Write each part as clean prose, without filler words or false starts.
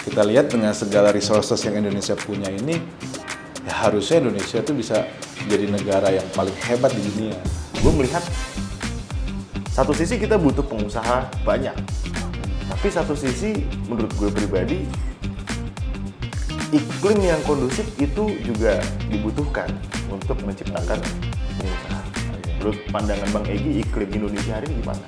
kita lihat dengan segala resources yang Indonesia punya ini, ya harusnya Indonesia tuh bisa jadi negara yang paling hebat di dunia. Gue melihat satu sisi kita butuh pengusaha banyak, tapi satu sisi menurut gue pribadi iklim yang kondusif itu juga dibutuhkan untuk menciptakan pengusaha. Menurut pandangan Bang Egy, iklim Indonesia hari ini gimana?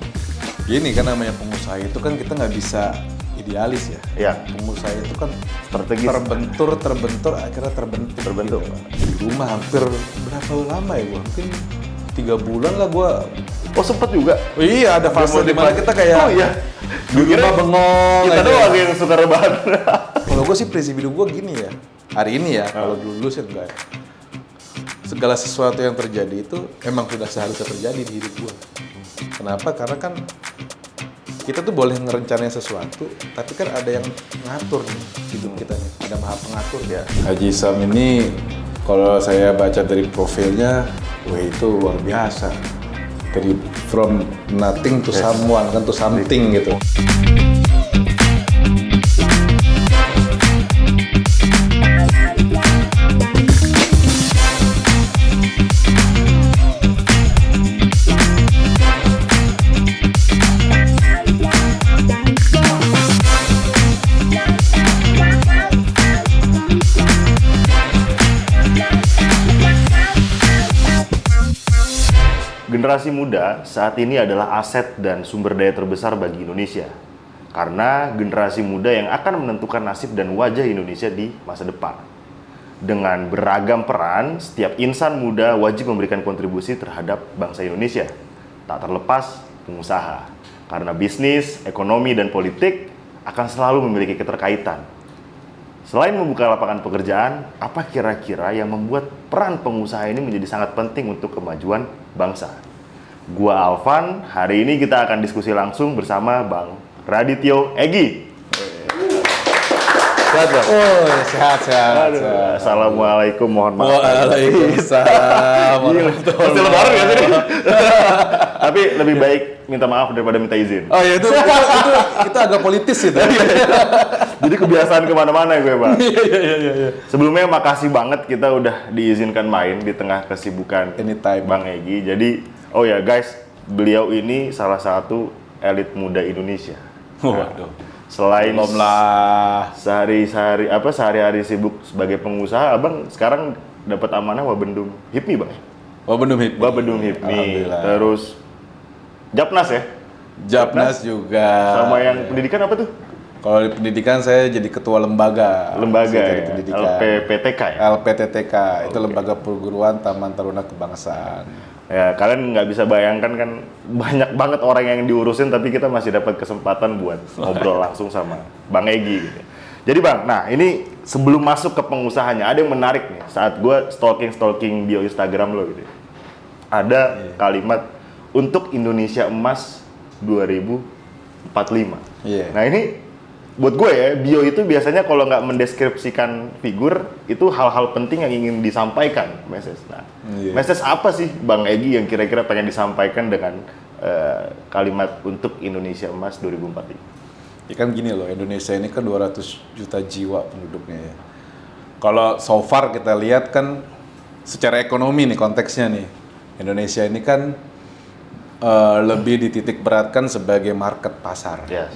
Gini kan namanya pengusaha itu kan kita nggak bisa idealis ya. Ya, Pengusaha itu kan strategis. terbentur, akhirnya terbentuk. Gitu. Di rumah hampir berapa lama ya gua? Mungkin 3 bulan lah gua. Oh sempet juga? Oh, iya, ada fase di mana kita kayak oh iya, di rumah bengong kita aja. doang yang suka rebahan. Kalau gue sih prinsip hidup gue gini ya, hari ini ya, kalau dulu sih enggak. Segala sesuatu yang terjadi itu emang sudah seharusnya terjadi di hidup gue. Kenapa? Karena kan kita tuh boleh ngerencanain sesuatu, tapi kan ada yang ngatur nih hidup kita nih, ada maha pengatur ya. Haji Sam ini kalau saya baca dari profilnya, wah itu luar biasa. Dari from nothing to someone, kan to something gitu. Generasi muda saat ini adalah aset dan sumber daya terbesar bagi Indonesia. Karena generasi muda yang akan menentukan nasib dan wajah Indonesia di masa depan. Dengan beragam peran, setiap insan muda wajib memberikan kontribusi terhadap bangsa Indonesia. Tak terlepas pengusaha. Karena bisnis, ekonomi, dan politik akan selalu memiliki keterkaitan. Selain membuka lapangan pekerjaan, apa kira-kira yang membuat peran pengusaha ini menjadi sangat penting untuk kemajuan bangsa? Gua Alvan, hari ini kita akan diskusi langsung bersama Bang Radityo Egy. Sehat, Bang? Oh, sehat. Assalamualaikum, mohon maaf. Waalaikumsalam. Pasti lebaran ya tadi? Tapi lebih baik minta maaf daripada minta izin. Oh ya itu agak politis itu. Jadi kebiasaan kemana-mana gue, Bang. Iya. Sebelumnya makasih banget kita udah diizinkan main di tengah kesibukan Anytime. Bang Egy. Jadi, oh ya guys, beliau ini salah satu elit muda Indonesia. Waduh. Selain Belum lah. sehari-hari sibuk sebagai pengusaha, Abang sekarang dapat amanah Wabendum HIPMI, Bang. Wabendum HIPMI. Alhamdulillah. Terus Japnas ya? Japnas juga. Sama yang pendidikan apa tuh? Kalau di pendidikan saya jadi ketua lembaga. Lembaga Saya jadi ya? pendidikan. LPPTK ya? LPTTK itu Lembaga Perguruan Taman Taruna Kebangsaan. Ya, kalian nggak bisa bayangkan kan banyak banget orang yang diurusin tapi kita masih dapat kesempatan buat ngobrol langsung sama Bang Egy gitu. Jadi Bang, nah ini sebelum masuk ke pengusahanya ada yang menarik nih saat gue stalking bio Instagram lo gitu. Ada kalimat untuk Indonesia Emas 2045. Iya. Nah ini buat gue ya, bio itu biasanya kalau nggak mendeskripsikan figur, itu hal-hal penting yang ingin disampaikan, message. Nah, message apa sih Bang Egy yang kira-kira pengen disampaikan dengan kalimat untuk Indonesia Emas 2045? Ya kan gini loh, Indonesia ini kan 200 juta jiwa penduduknya ya. Kalau so far kita lihat kan secara ekonomi nih konteksnya nih, Indonesia ini kan lebih dititik beratkan sebagai market pasar. Yes.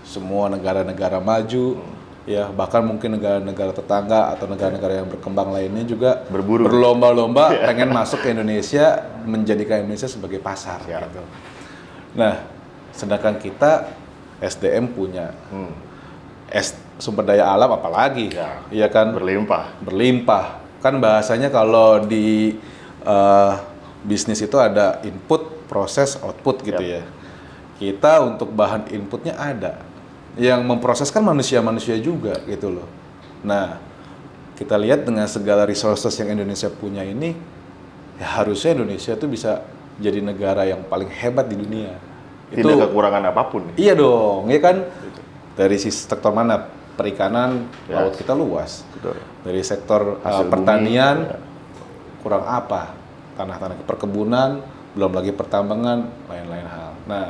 Semua negara-negara maju, ya bahkan mungkin negara-negara tetangga atau negara-negara yang berkembang lainnya juga Berburu. berlomba-lomba pengen masuk ke Indonesia, menjadikan Indonesia sebagai pasar. Ya. Gitu. Nah, sedangkan kita SDM punya, sumber daya alam apalagi, ya kan? Berlimpah. Kan bahasanya kalau di bisnis itu ada input, proses, output gitu ya. Kita untuk bahan inputnya ada. Yang memproses kan manusia-manusia juga gitu loh. Nah, kita lihat dengan segala resources yang Indonesia punya ini, ya harusnya Indonesia tuh bisa jadi negara yang paling hebat di dunia. Tidak kekurangan apapun. Iya dong, ya kan? Dari sisi sektor mana? Perikanan, laut kita luas. Betul. Dari sektor pertanian, kurang apa? Tanah-tanah perkebunan, belum lagi pertambangan, lain-lain hal. Nah,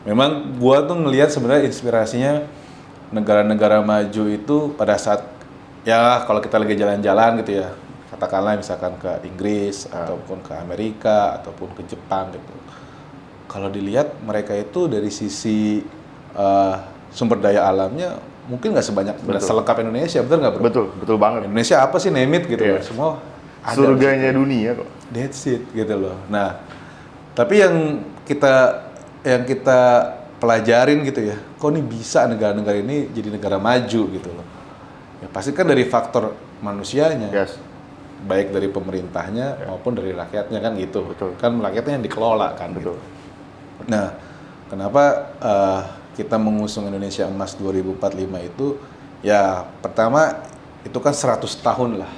memang gua tuh ngelihat sebenarnya inspirasinya negara-negara maju itu pada saat ya kalau kita lagi jalan-jalan gitu ya, katakanlah misalkan ke Inggris ataupun ke Amerika ataupun ke Jepang gitu. Kalau dilihat mereka itu dari sisi sumber daya alamnya mungkin nggak sebanyak selengkap Indonesia, betul nggak bro? Betul banget. Indonesia apa sih, name it gitu loh, semua ada. Surganya dunia kok. That's it gitu loh. Nah, tapi yang kita pelajarin gitu ya, kok nih bisa negara-negara ini jadi negara maju gitu loh. Ya pasti kan dari faktor manusianya, baik dari pemerintahnya maupun dari rakyatnya kan gitu. Kan rakyatnya yang dikelola kan. Gitu. Nah, kenapa kita mengusung Indonesia Emas 2045 itu? Ya pertama itu kan 100 tahun lah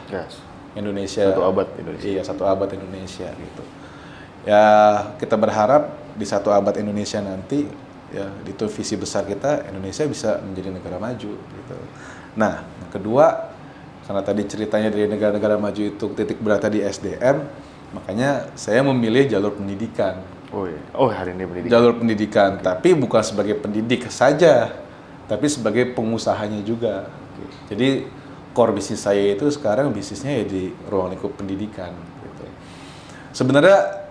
Indonesia. 1 abad Indonesia. Iya, 1 abad Indonesia gitu. Ya kita berharap di 1 abad Indonesia nanti ya itu visi besar kita, Indonesia bisa menjadi negara maju gitu. Nah, yang kedua, karena tadi ceritanya dari negara-negara maju itu titik beratnya di SDM, makanya saya memilih jalur pendidikan. Hari ini pendidikan. Jalur pendidikan, tapi bukan sebagai pendidik saja, tapi sebagai pengusahanya juga. Jadi core bisnis saya itu sekarang bisnisnya ya di ruang lingkup pendidikan. Gitu. Sebenarnya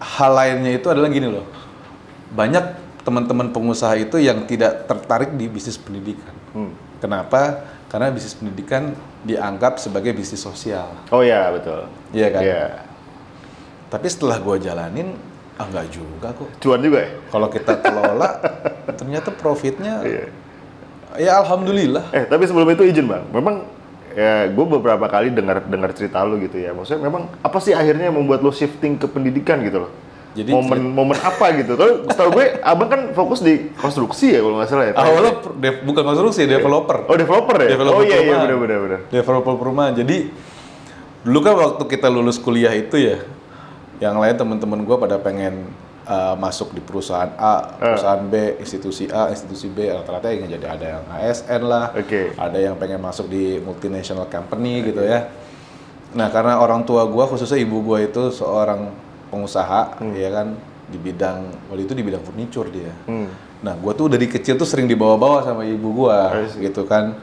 hal lainnya itu adalah gini loh, banyak teman-teman pengusaha itu yang tidak tertarik di bisnis pendidikan. Kenapa? Karena bisnis pendidikan dianggap sebagai bisnis sosial. Oh iya, betul. Iya kan? Iya. Tapi setelah gue jalanin, enggak juga kok. Cuan juga ya? Kalau kita kelola, ternyata profitnya, ya alhamdulillah. Tapi sebelum itu izin bang, memang ya gue beberapa kali dengar cerita lo gitu ya. Maksudnya memang apa sih akhirnya membuat lo shifting ke pendidikan gitu loh? Jadi momen apa gitu? Kalau setahu gue, abang kan fokus di konstruksi ya kalau nggak salah ya. Awalnya bukan konstruksi, developer. Oh developer ya? Developer iya benar. Developer perumahan. Jadi dulu kan waktu kita lulus kuliah itu ya, yang lain teman-teman gue pada pengen masuk di perusahaan A, perusahaan B, institusi A, institusi B, rata-rata yang jadi ada yang ASN lah, ada yang pengen masuk di multinational company gitu ya. Nah karena orang tua gue, khususnya ibu gue itu seorang pengusaha, ya kan, di bidang, waktu itu di bidang furniture dia. Nah gue tuh dari kecil tuh sering dibawa-bawa sama ibu gue, gitu kan,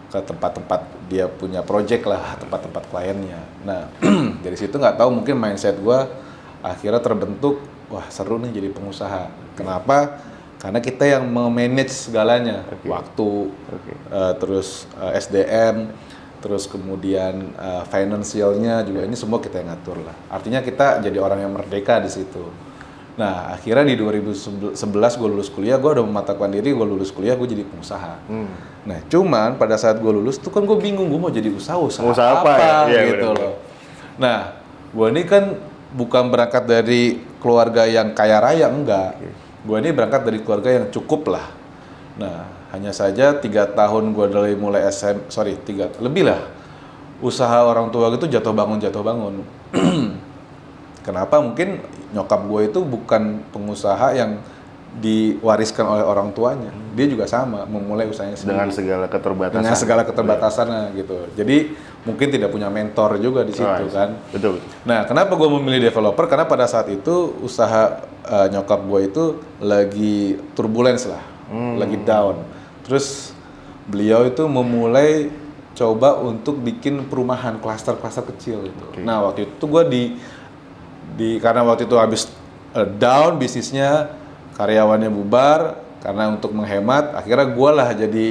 ke tempat-tempat dia punya project lah, tempat-tempat kliennya. Nah dari situ nggak tahu mungkin mindset gue akhirnya terbentuk, wah seru nih jadi pengusaha. Kenapa? Karena kita yang memanage segalanya, waktu, terus SDM, terus kemudian finansialnya juga, ini semua kita yang ngatur lah. Artinya kita jadi orang yang merdeka di situ. Nah akhirnya di 2011 gue lulus kuliah, gue udah mematapkan diri, gue lulus kuliah, gue jadi pengusaha. Nah cuman pada saat gue lulus tuh kan gue bingung, gue mau jadi usaha apa ya? Gitu loh. Nah gue ini kan bukan berangkat dari keluarga yang kaya raya, enggak. Gue ini berangkat dari keluarga yang cukup lah. Nah hanya saja 3 tahun gue dari mulai lebih lah, usaha orang tua gitu jatuh bangun. Kenapa? Mungkin nyokap gue itu bukan pengusaha yang diwariskan oleh orang tuanya. Dia juga sama, memulai usahanya sendiri. Dengan segala keterbatasannya gitu. Jadi mungkin tidak punya mentor juga di situ kan. Betul. Nah kenapa gue memilih developer? Karena pada saat itu usaha nyokap gue itu lagi turbulence lah, lagi down. Terus beliau itu memulai coba untuk bikin perumahan klaster-klaster kecil gitu. Nah waktu itu gue karena waktu itu habis down bisnisnya, karyawannya bubar, karena untuk menghemat akhirnya gue lah jadi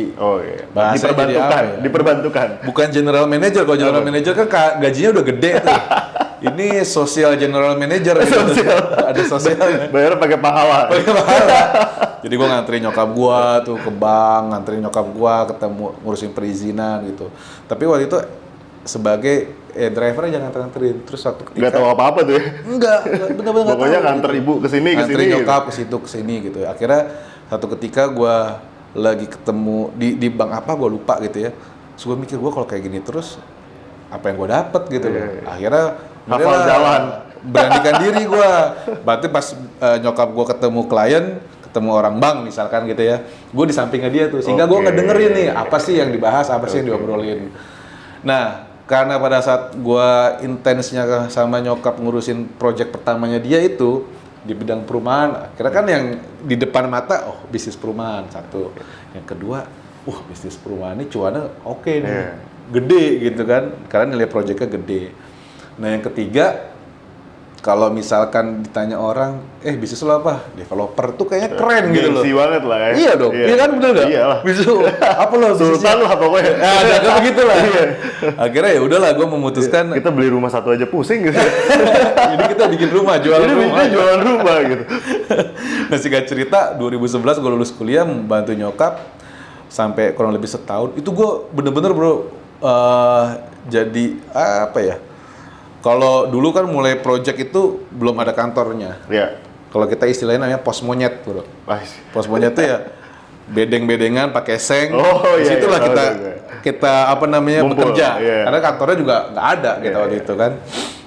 diperbantukan. Bukan general manager, kalau general manager kan gajinya udah gede tuh. Ini social general manager gitu. Ada sosialnya. Bayar pakai pahala. Jadi gue nganterin nyokap gue tuh ke bank, nganterin nyokap gue ketemu ngurusin perizinan gitu. Tapi waktu itu sebagai drivernya jangan nganterin. Terus satu ketika nggak tahu apa-apa tuh ya? Enggak, bener-bener nggak tahu. Pokoknya nganter ibu ke sini nganterin nyokap ke situ ke sini gitu. Akhirnya satu ketika gue lagi ketemu di bank apa gue lupa gitu ya. Terus gue mikir, gue kalau kayak gini terus apa yang gue dapet gitu loh. Akhirnya hafal jalan, beranikan diri gue. Berarti pas nyokap gue ketemu klien, ketemu orang bank misalkan gitu ya, gue di sampingnya dia tuh, sehingga gue ngedengerin nih apa sih yang dibahas, apa sih yang diobrolin. Nah karena pada saat gue intensnya sama nyokap ngurusin project pertamanya dia itu, di bidang perumahan. Akhirnya kan yang di depan mata, oh bisnis perumahan satu. Yang kedua, bisnis perumahan ini cuannya oke nih, gede gitu kan, karena nilai proyeknya gede. Nah yang ketiga, kalau misalkan ditanya orang, bisnis lo apa? Developer tuh kayaknya keren gitu loh. Gengsi banget lah ya. Iya dong, iya kan bener nggak? Iyalah. Bisnis apa lo? Sultan lah pokoknya. Agak begitu lah. Akhirnya ya udahlah, gue memutuskan. Kita beli rumah satu aja pusing gitu. Jadi kita bikin rumah, jualan rumah. Jadi jualan rumah gitu. Nah singkat cerita, 2011 gue lulus kuliah, membantu nyokap sampai kurang lebih setahun. Itu gue bener-bener bro, jadi apa ya? Kalau dulu kan mulai project itu belum ada kantornya. Iya. Kalau kita istilahnya namanya pos monyet, bro. Pos monyet itu ya bedeng-bedengan pakai seng. Oh iya. Disitulah kita apa namanya Ngumpul, bekerja. iya. Karena kantornya juga nggak ada kita waktu itu kan.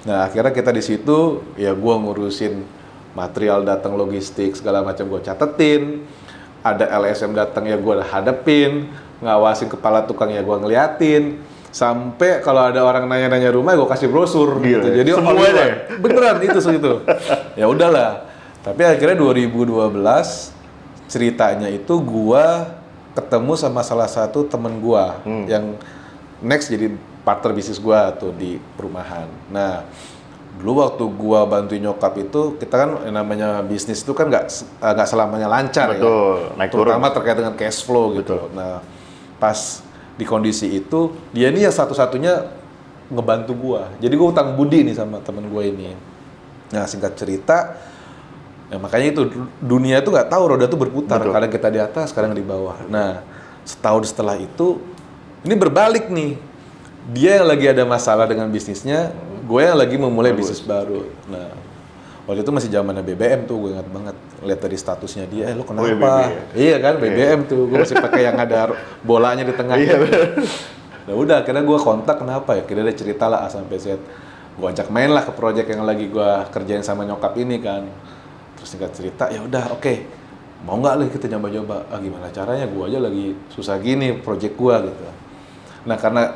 Nah akhirnya kita di situ ya gua ngurusin material datang logistik segala macam gua catetin. Ada LSM datang ya gua hadepin, ngawasin kepala tukang ya gua ngeliatin. Sampai kalau ada orang nanya-nanya rumah, gue kasih brosur gitu. Jadi semuanya beneran itu segitu. Ya udahlah. Tapi akhirnya 2012 ceritanya itu gue ketemu sama salah satu temen gue yang next jadi partner bisnis gue tuh di perumahan. Nah, dulu waktu gue bantu nyokap itu, kita kan namanya bisnis itu kan nggak selamanya lancar. Betul, ya. naik turun. Terutama terkait dengan cash flow gitu. Betul. Nah, pas di kondisi itu, dia ini yang satu-satunya ngebantu gua. Jadi gua utang budi nih sama temen gua ini. Nah singkat cerita, ya makanya itu dunia itu nggak tahu roda itu berputar. Betul. Kadang kita di atas, kadang di bawah. Nah setahun setelah itu, ini berbalik nih. Dia yang lagi ada masalah dengan bisnisnya, gue yang lagi memulai bisnis baru. Nah waktu itu masih zamannya BBM tuh, gue ingat banget. Lihat dari statusnya dia, lo kenapa? Iya kan, BBM tuh, gue masih pakai yang ada bolanya di tengah. Iya benar. Nah udah, akhirnya gue kontak kenapa ya, kira-kira cerita lah A sampai Z. Gue ajak main lah ke project yang lagi gue kerjain sama nyokap ini kan. Terus singkat cerita, ya udah oke. Mau nggak lah kita nyoba-nyoba? Gimana caranya? Gue aja lagi susah gini project gue gitu. Nah karena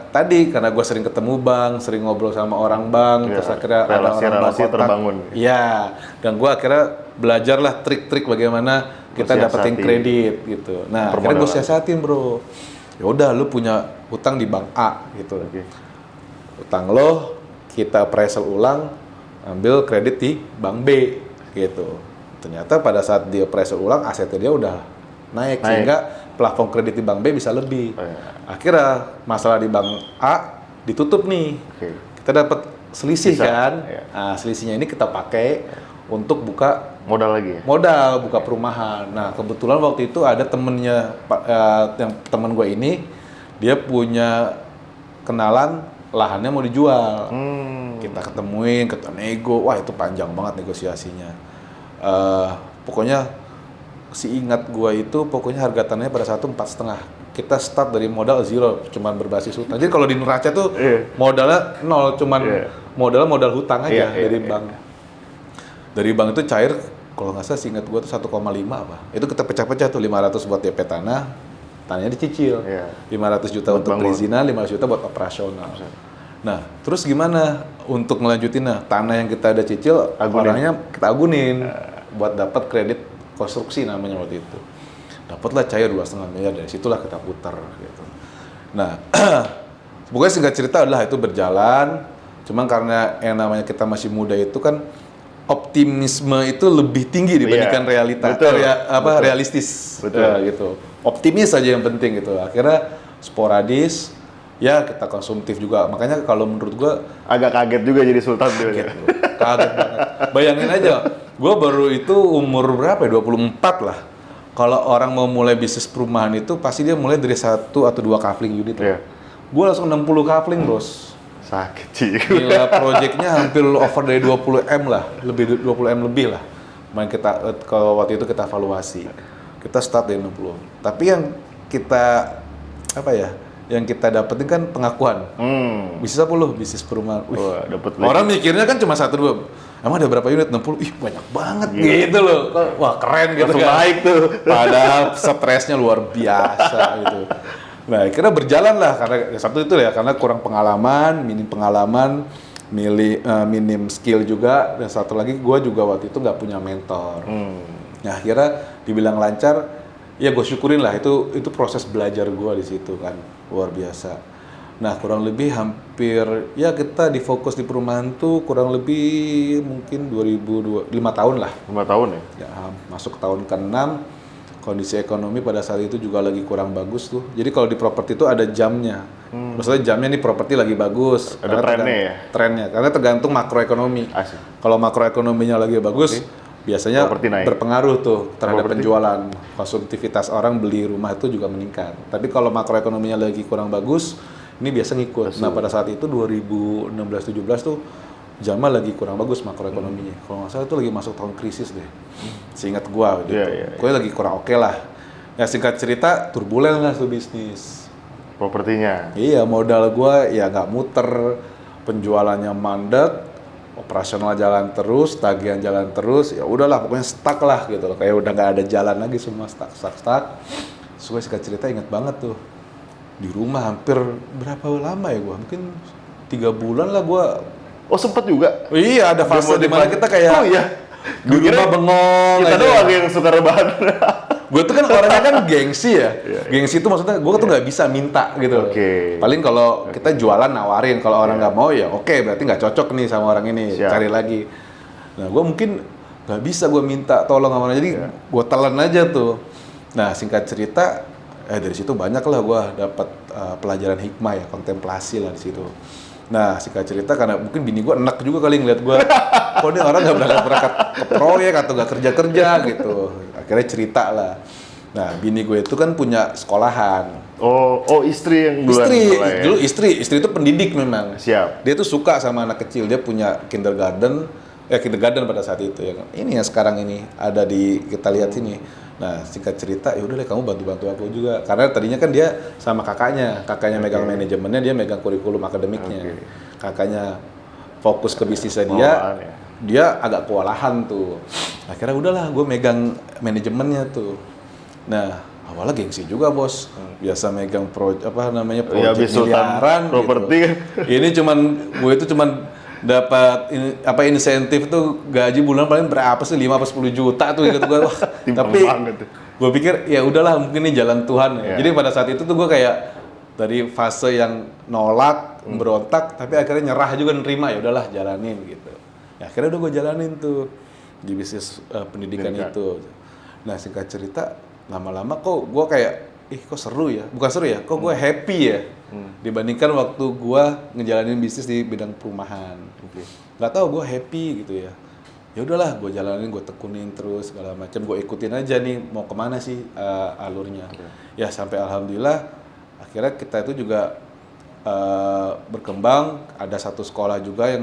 gue sering ketemu bank, sering ngobrol sama orang bank, terus akhirnya ada orang bank kontak. Terbangun. Iya, dan gue akhirnya belajarlah trik-trik bagaimana kita dapetin kredit gitu. Nah akhirnya gue siasatin bro. Ya udah, lu punya utang di bank A gitu. Utang lo kita appraisal ulang, ambil kredit di bank B gitu. Ternyata pada saat di appraisal ulang asetnya dia udah naik. Sehingga plafon kredit di bank B bisa lebih. Akhirnya masalah di bank A ditutup nih. Kita dapat selisih kan. Nah, selisihnya ini kita pakai untuk buka modal lagi. Modal buka perumahan. Nah, kebetulan waktu itu ada temennya yang temen gue ini, dia punya kenalan lahannya mau dijual. Kita ketemuin, kita nego. Wah, itu panjang banget negosiasinya. Pokoknya ingat gua itu pokoknya harga tanahnya pada saat itu 4,5. Kita start dari modal zero, cuman berbasis hutang. Jadi kalau di neraca tuh modalnya nol, cuman modal hutang aja dari bank. Dari bank itu cair, kalau nggak salah ingat gua tuh 1,5 apa. Itu kita pecah-pecah tuh 500 buat DP tanahnya dicicil. 500 juta untuk perizinan, 500 juta buat operasional. Nah, terus gimana untuk melanjutin tanah yang kita ada cicil, orangnya kita agunin buat dapat kredit konstruksi namanya waktu itu. Dapatlah cair 2,5 miliar, dari situlah kita putar gitu. Nah, pokoknya singkat cerita adalah itu berjalan, cuma karena yang namanya kita masih muda itu kan optimisme itu lebih tinggi dibandingkan realita, realistis. Gitu. Optimis aja yang penting gitu. Akhirnya sporadis, ya kita konsumtif juga. Makanya kalau menurut gua agak kaget juga jadi sultan gitu. Kaget banget. Bayangin aja, gue baru itu umur berapa ya? 24 lah. Kalau orang mau mulai bisnis perumahan itu pasti dia mulai dari 1 atau 2 kafling unit. Gue langsung 60 kafling, bos. Sakit sih. Gila, proyeknya hampir over dari 20 M lah, lebih 20 M lebih lah. Main kita kalau waktu itu kita evaluasi. Kita start dari 60. Tapi yang kita yang kita dapetin kan pengakuan. Bisnis apa lo? Bisnis perumahan. Orang mikirnya kan cuma 1-2. Emang ada berapa unit? 60? Ih banyak banget gitu loh. Wah keren gitu kan. Baik tuh. Padahal stresnya luar biasa gitu. Nah akhirnya berjalan lah, karena satu itu ya, karena kurang pengalaman, minim pengalaman. minim skill juga, dan satu lagi gue juga waktu itu nggak punya mentor. Nah akhirnya dibilang lancar, ya gue syukurin lah, itu proses belajar gue di situ kan, luar biasa. Nah kurang lebih hampir, ya kita difokus di perumahan tuh kurang lebih mungkin 5 tahun lah. 5 tahun ya? Ya, masuk tahun ke-6, kondisi ekonomi pada saat itu juga lagi kurang bagus tuh. Jadi kalau di properti itu ada jamnya. Maksudnya jamnya nih properti lagi bagus. Ada trennya ya? Trennya, karena tergantung makroekonomi. Asik. Kalau makroekonominya lagi bagus, biasanya Properti naik. berpengaruh tuh terhadap Properti? penjualan. Konsumtivitas orang beli rumah itu juga meningkat. Tapi kalau makroekonominya lagi kurang bagus, ini biasa ngikut. Nah pada saat itu 2016-17 tuh Jamal lagi kurang bagus makroekonominya. Kalau nggak salah itu lagi masuk tahun krisis deh. Seingat gua gitu. Gue lagi kurang oke lah. Ya singkat cerita turbulen lah tuh bisnis. Propertinya. Iya, modal gua ya nggak muter, penjualannya mandek, operasional jalan terus, tagihan jalan terus. Ya udahlah pokoknya stuck lah gitu loh. Kayak udah nggak ada jalan lagi, semua stuck. Terus gue singkat cerita ingat banget tuh. Di rumah hampir berapa lama ya gua? Mungkin 3 bulan lah gua. Oh sempet juga? Iya, ada fase di mana kita kayak oh iya, di rumah bengong kita aja. doang yang suka rebahan. Gue tuh kan orangnya kan gengsi ya. Gengsi itu maksudnya gue tuh nggak bisa minta gitu. Paling kalau kita jualan nawarin, kalau orang nggak mau ya oke, berarti nggak cocok nih sama orang ini, cari lagi. Nah gue mungkin nggak bisa gue minta tolong sama orang, jadi gue telan aja tuh. Nah singkat cerita, dari situ banyak lah gue dapat pelajaran hikmah ya, kontemplasi lah di situ. Nah singkat cerita karena mungkin bini gue enak juga kali ngeliat gue, kok ini orang nggak berangkat ke proyek atau nggak kerja gitu. Akhirnya cerita lah. Nah bini gue itu kan punya sekolahan. Oh istri yang duluan mulai. Dulu istri itu pendidik memang. Siap. Dia tuh suka sama anak kecil, dia punya kindergarten pada saat itu ya. Ini yang sekarang ini ada di kita lihat sini. Nah singkat cerita ya udah deh kamu bantu aku juga, karena tadinya kan dia sama kakaknya megang manajemennya, dia megang kurikulum akademiknya. Kakaknya fokus ke bisnisnya dia agak kewalahan tuh. Akhirnya udahlah gue megang manajemennya tuh. Nah awalnya gengsi juga bos, biasa megang proyek miliaran properti gitu. Ini gue itu cuman dapat insentif tuh gaji bulan paling berapa sih, 5-10 juta tuh gitu gue. Wah, tapi gue pikir ya udahlah mungkin ini jalan Tuhan ya. Jadi pada saat itu tuh gue kayak dari fase yang nolak, berontak, tapi akhirnya nyerah juga, nerima, ya udahlah jalanin gitu. Ya, akhirnya udah gue jalanin tuh di bisnis pendidikan itu. Nah singkat cerita lama-lama kok gue kayak kok seru ya, bukan seru ya, kok gue happy ya dibandingkan waktu gue ngejalanin bisnis di bidang perumahan. Nggak tahu gue happy gitu ya. Ya udahlah gue jalanin, gue tekunin terus segala macam, gue ikutin aja nih mau kemana sih alurnya. Ya sampai alhamdulillah akhirnya kita itu juga berkembang, ada satu sekolah juga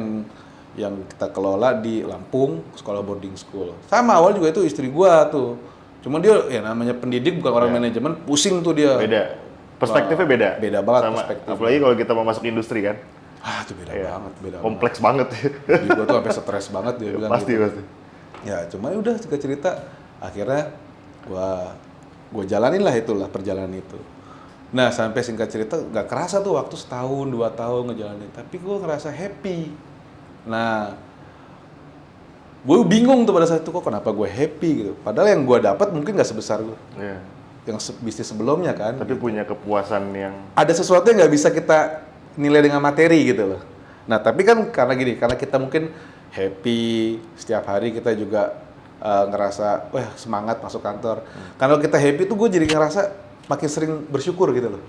yang kita kelola di Lampung, sekolah boarding school. Sama awal juga itu istri gua tuh. Cuman dia ya namanya pendidik bukan orang manajemen, pusing tuh dia. Beda. Perspektifnya beda. Beda banget sama, perspektifnya. Apalagi kalau kita mau masuk industri kan. Itu beda banget, kompleks banget. Jadi gua tuh sampai stres banget dia bilang pasti. Ya, cuma udah cerita akhirnya gua jalanin lah itulah perjalanan itu. Nah, sampai singkat cerita nggak kerasa tuh waktu setahun, 2 tahun ngejalanin, tapi gue ngerasa happy. Nah, gue bingung tuh pada saat itu kok kenapa gue happy gitu. Padahal yang gue dapat mungkin nggak sebesar yang bisnis sebelumnya kan. Tapi punya kepuasan yang ada sesuatu yang nggak bisa kita nilai dengan materi gitu loh. Nah, tapi kan karena kita mungkin happy setiap hari, kita juga ngerasa wah semangat masuk kantor. Kalau kita happy tuh gue jadi ngerasa makin sering bersyukur gitu loh.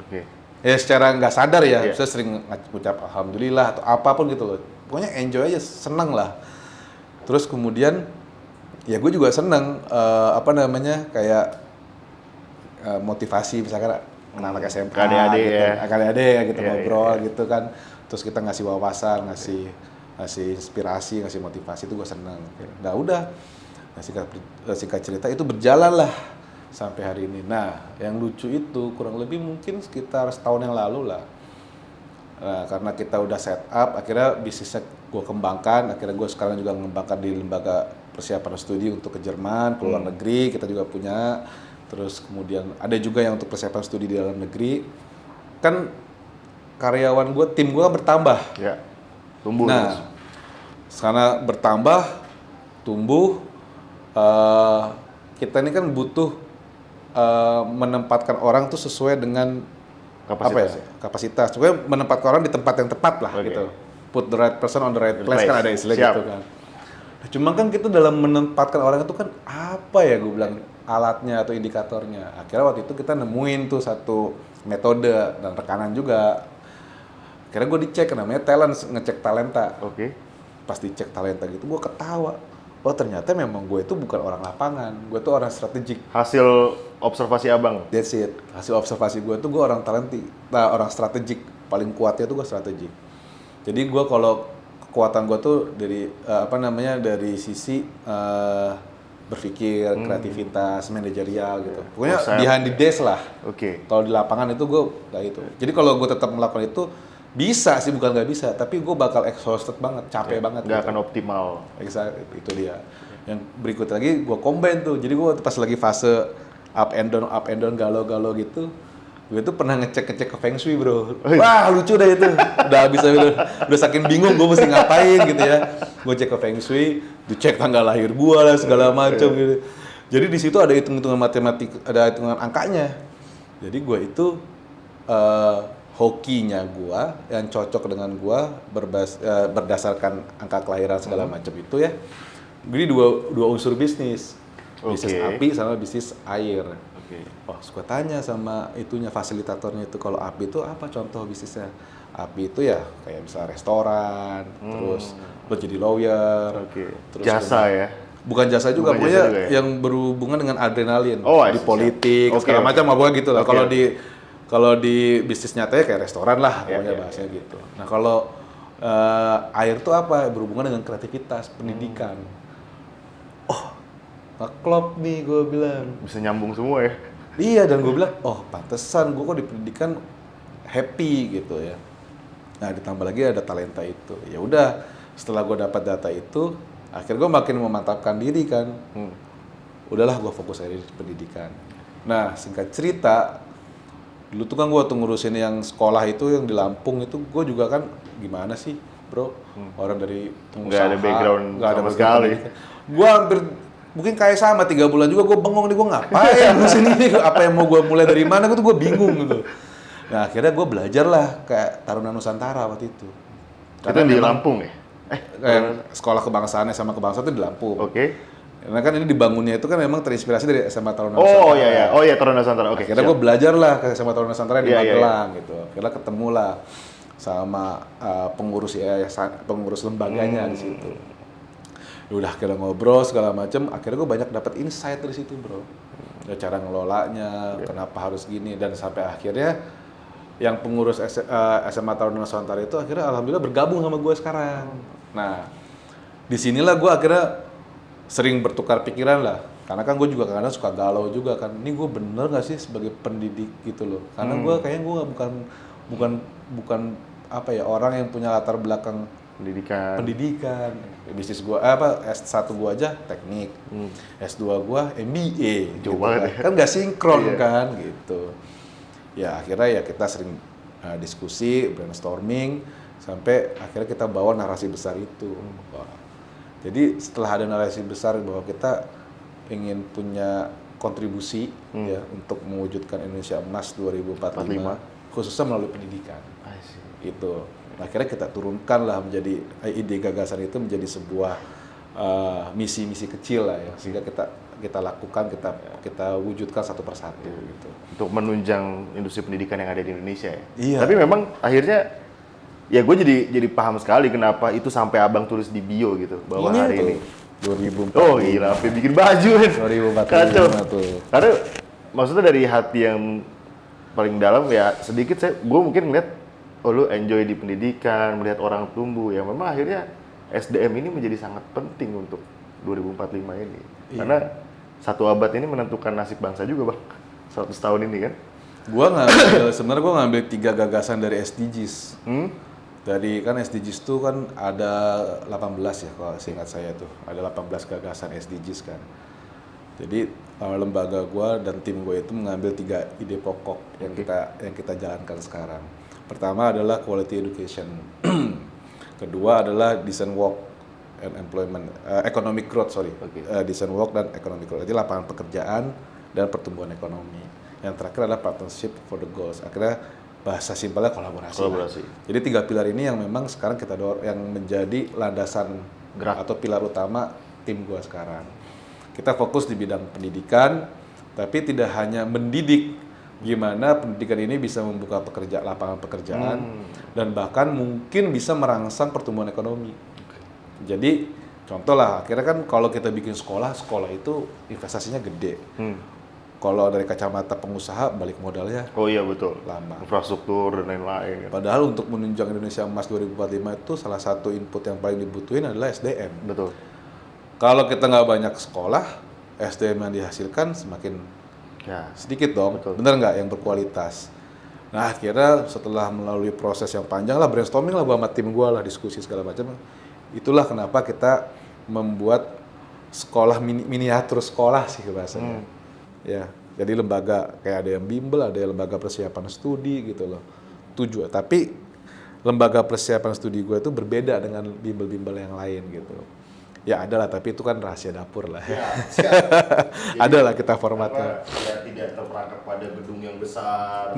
Ya secara nggak sadar ya, saya sering ngucap alhamdulillah atau apapun gitu loh. Pokoknya enjoy aja, seneng lah. Terus kemudian ya gue juga seneng kayak motivasi misalkan anak-anak SMA, adik-adik gitu ngobrol gitu kan. Terus kita ngasih wawasan, ngasih inspirasi, ngasih motivasi, itu gue seneng. Nah udah, singkat cerita itu berjalan lah sampai hari ini. Nah, yang lucu itu kurang lebih mungkin sekitar setahun yang lalu lah. Nah, karena kita udah set up, akhirnya bisnisnya gue kembangkan. Akhirnya gue sekarang juga mengembangkan di lembaga persiapan studi untuk ke Jerman, ke luar negeri, kita juga punya. Terus kemudian ada juga yang untuk persiapan studi di dalam negeri. Kan karyawan gue, tim gue bertambah. tumbuh Nah, terus. karena bertambah, tumbuh, kita ini kan butuh menempatkan orang tuh sesuai dengan Kapasitas. kapasitas. Pokoknya menempatkan orang di tempat yang tepat lah Oke. gitu. Put the right person on the right place, kan ada istilah Siap. gitu kan. Nah, cuma kan kita dalam menempatkan orang itu kan apa ya gue bilang alatnya atau indikatornya. Akhirnya waktu itu kita nemuin tuh satu metode dan rekanan juga. Akhirnya gue dicek namanya talent, ngecek talenta. Oke. Pas dicek talenta gitu gue ketawa. Oh ternyata memang gue itu bukan orang lapangan, gue tuh orang strategik. Hasil observasi abang. That's it. Hasil observasi gue tuh gue orang orang strategik. Paling kuatnya tuh gue strategik. Jadi gue kalau kekuatan gue tuh dari dari sisi berpikir, kreativitas, manajerial gitu. Pokoknya behind the desk lah. Oke. Kalau di lapangan itu gue kayak itu. Jadi kalau gue tetap melakukan itu bisa sih, bukan nggak bisa, tapi gue bakal exhausted banget, capek banget. Nggak gitu. akan optimal. Exactly, itu dia. Yang berikut lagi gue combine tuh. Jadi gue pas lagi fase up and down, galau-galau gitu, gue tuh pernah ngecek ke Feng Shui, bro. Wah lucu deh itu. Udah saking bingung gue mesti ngapain gitu ya. Gue cek ke Feng Shui, dicek tanggal lahir gue lah segala macam gitu. Jadi di situ ada hitung-hitungan matematik, ada hitungan angkanya. Jadi gue itu hokinya gua yang cocok dengan gua berdasarkan angka kelahiran segala macam itu ya. Jadi dua unsur bisnis. Bisnis api sama bisnis air. Oh, suka tanya sama itunya fasilitatornya itu, kalau api itu apa contoh bisnisnya? Api itu ya kayak misalnya restoran, terus lo jadi lawyer, terus jasa ya. Bukan jasa juga, pokoknya yang berhubungan dengan adrenalin, di politik, segala macam apa gitu lah. Kalau di bisnis nyatanya kayak restoran lah, pokoknya bahasanya gitu. Nah kalau air tuh apa? Berhubungan dengan kreativitas, pendidikan. Oh, ngeklop nih gue bilang. Bisa nyambung semua ya? Iya, dan gue bilang, oh pantesan gue kok di pendidikan happy gitu ya. Nah ditambah lagi ada talenta itu. Ya udah, setelah gue dapat data itu, akhirnya gue makin memantapkan diri kan. Udahlah gue fokus aja di pendidikan. Nah singkat cerita, dulu tuh kan gue tuh ngurusin yang sekolah itu yang di Lampung itu, gue juga kan gimana sih bro, orang dari pengusaha, nggak ada background sama sekali. Gue hampir mungkin kayak sama 3 bulan juga gue bengong nih, gue ngapain ngurusin ini, apa yang mau gue mulai dari mana, gue bingung gitu. Nah akhirnya gue belajar lah kayak Taruna Nusantara waktu itu. Karena itu di Lampung ya? Sekolah kebangsaan sama kebangsaan itu di Lampung. Oke. Karena kan ini dibangunnya itu kan memang terinspirasi dari SMA Taruna Nusantara. Nusantara. Oh iya, Taruna Nusantara. Oke. Akhirnya gue belajar lah ke SMA Taruna Nusantara di Magelang gitu. Akhirnya ketemu lah sama pengurus lembaganya di situ. Udah akhirnya ngobrol segala macam. Akhirnya gue banyak dapat insight dari situ, bro. Ya, cara ngelolanya, kenapa harus gini, dan sampai akhirnya yang pengurus SMA Taruna Nusantara itu akhirnya alhamdulillah bergabung sama gue sekarang. Nah, disinilah gue akhirnya sering bertukar pikiran lah, karena kan gue juga kadang suka galau juga kan, ini gue bener nggak sih sebagai pendidik gitu loh, karena gue kayaknya gue bukan apa ya, orang yang punya latar belakang pendidikan. Bisnis gue S1 gue aja teknik, S2 gue MBA gitu kan nggak sinkron kan gitu. Ya akhirnya ya kita sering diskusi, brainstorming, sampai akhirnya kita bawa narasi besar itu. Jadi setelah ada narasi besar bahwa kita ingin punya kontribusi ya untuk mewujudkan Indonesia Emas 2045, khususnya melalui pendidikan. Itu. Akhirnya kita turunkan lah menjadi ide gagasan itu menjadi sebuah misi-misi kecil lah ya, sehingga kita lakukan, kita wujudkan satu persatu gitu. Untuk menunjang industri pendidikan yang ada di Indonesia ya. Iya. Tapi memang akhirnya ya gue jadi paham sekali kenapa itu sampai abang tulis di bio gitu bahwa ini hari tuh, ini 2045. Oh gila, sampai bikin baju kan. 2045 tuh. Karena maksudnya dari hati yang paling dalam ya, sedikit gue mungkin ngeliat, oh lu enjoy di pendidikan, melihat orang tumbuh, ya memang akhirnya SDM ini menjadi sangat penting untuk 2045 ini. Iya. Karena 1 abad ini menentukan nasib bangsa juga bang, 100 tahun ini kan. Sebenarnya gue ngambil 3 gagasan dari SDGs. Dari kan SDGs itu kan ada 18 ya kalau seingat saya tuh, ada 18 gagasan SDGs kan. Jadi lembaga gue dan tim gue itu mengambil 3 ide pokok yang kita jalankan sekarang. Pertama adalah quality education. Kedua adalah decent work and employment, economic growth, decent work dan economic growth. Jadi lapangan pekerjaan dan pertumbuhan ekonomi. Yang terakhir adalah partnership for the goals. Akhirnya bahasa simpelnya kolaborasi. Jadi 3 pilar ini yang memang sekarang kita yang menjadi landasan gerak atau pilar utama tim gua sekarang. Kita fokus di bidang pendidikan, tapi tidak hanya mendidik, gimana pendidikan ini bisa membuka lapangan pekerjaan dan bahkan mungkin bisa merangsang pertumbuhan ekonomi. Jadi contoh lah, akhirnya kan kalau kita bikin sekolah itu investasinya gede. Kalau dari kacamata pengusaha balik modalnya lama. Infrastruktur dan lain-lain. Padahal untuk menunjang Indonesia Emas 2045 itu salah satu input yang paling dibutuhin adalah SDM. Betul. Kalau kita nggak banyak sekolah, SDM yang dihasilkan semakin sedikit dong. Betul. Bener nggak, yang berkualitas. Nah akhirnya setelah melalui proses yang panjang lah, brainstorming lah sama tim gue lah, diskusi segala macam. Itulah kenapa kita membuat sekolah miniatur sekolah sih bahasanya. Ya, jadi lembaga kayak ada yang bimbel, ada yang lembaga persiapan studi gitu loh. Tapi lembaga persiapan studi gue itu berbeda dengan bimbel-bimbel yang lain gitu. Ya ada lah, tapi itu kan rahasia dapur lah. Ya, ada lah kita formatnya. Ya, tidak terperangkap pada gedung yang besar,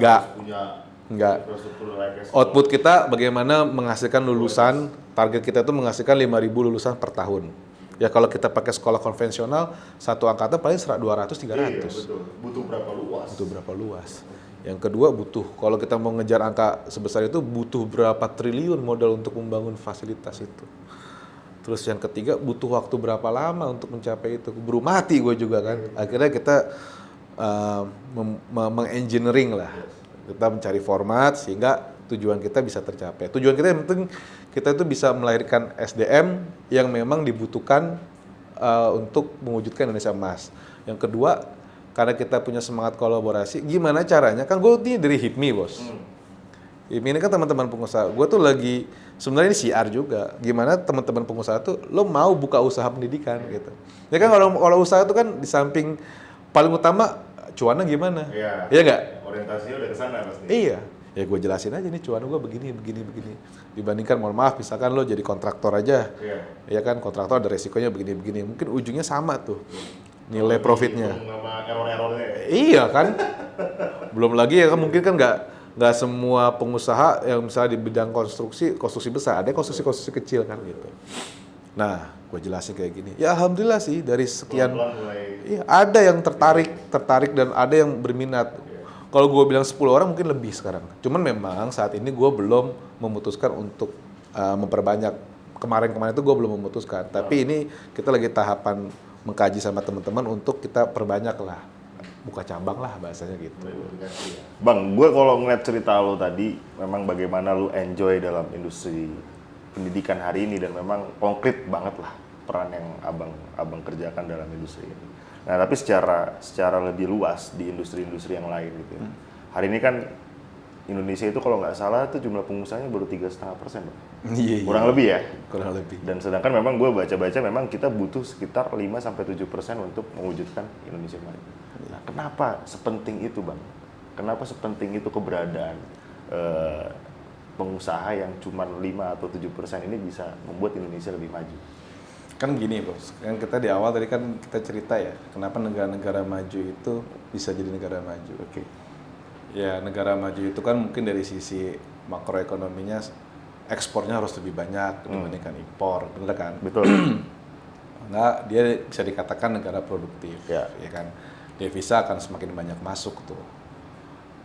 Enggak. Output kita bagaimana menghasilkan lulusan, target kita itu menghasilkan 5.000 lulusan per tahun. Ya kalau kita pakai sekolah konvensional, satu angkatan paling 200-300. Iya, betul. Butuh berapa luas? Yang kedua kalau kita mau ngejar angka sebesar itu, butuh berapa triliun modal untuk membangun fasilitas itu. Terus yang ketiga, butuh waktu berapa lama untuk mencapai itu. Keburu mati gue juga kan. Akhirnya kita mengengineering lah. Kita mencari format sehingga tujuan kita bisa tercapai. Tujuan kita yang penting kita itu bisa melahirkan SDM yang memang dibutuhkan untuk mewujudkan Indonesia Emas. Yang kedua, karena kita punya semangat kolaborasi, gimana caranya? Kan gue ini dari HIPMI, bos. HIPMI ini kan teman-teman pengusaha. Gue tuh lagi, sebenarnya ini CR juga. Gimana teman-teman pengusaha tuh, lo mau buka usaha pendidikan gitu. Ya kan kalau usaha itu kan di samping paling utama cuannya gimana? Iya nggak? Orientasinya udah ke sana pasti. Iya. Ya gue jelasin aja nih cuan gue begini. Dibandingkan mohon maaf misalkan lo jadi kontraktor aja. Ya kan kontraktor ada resikonya begini. Mungkin ujungnya sama tuh. Nilai profitnya. Sama error-errornya. Iya kan. Belum lagi ya kan mungkin kan nggak semua pengusaha yang misalnya di bidang konstruksi besar, ada konstruksi kecil kan gitu. Nah, gue jelasin kayak gini. Ya alhamdulillah sih dari sekian iya, ada yang tertarik dan ada yang berminat. Kalau gue bilang 10 orang mungkin lebih sekarang. Cuman memang saat ini gue belum memutuskan untuk memperbanyak. Kemarin itu gue belum memutuskan. Tapi ini kita lagi tahapan mengkaji sama teman-teman untuk kita perbanyak lah. Buka cabang lah bahasanya gitu. Bang, gue kalau ngeliat cerita lo tadi, memang bagaimana lo enjoy dalam industri pendidikan hari ini dan memang konkret banget lah peran yang abang kerjakan dalam industri ini. Nah, tapi secara lebih luas di industri-industri yang lain gitu ya. Hari ini kan Indonesia itu kalau nggak salah itu jumlah pengusahanya baru 3,5%, Bang. Iya. Kurang lebih ya? Kurang lebih. Dan sedangkan memang gue baca-baca memang kita butuh sekitar 5-7% untuk mewujudkan Indonesia maju. Nah, kenapa sepenting itu, Bang? Kenapa sepenting itu keberadaan pengusaha yang cuma 5 atau 7% ini bisa membuat Indonesia lebih maju? Kan gini bos, kan kita di awal tadi kan kita cerita ya, kenapa negara-negara maju itu bisa jadi negara maju. Oke. Ya negara maju itu kan mungkin dari sisi makroekonominya ekspornya harus lebih banyak dibandingkan impor, bener kan? Betul. Enggak, dia bisa dikatakan negara produktif, ya kan? Devisa akan semakin banyak masuk tuh.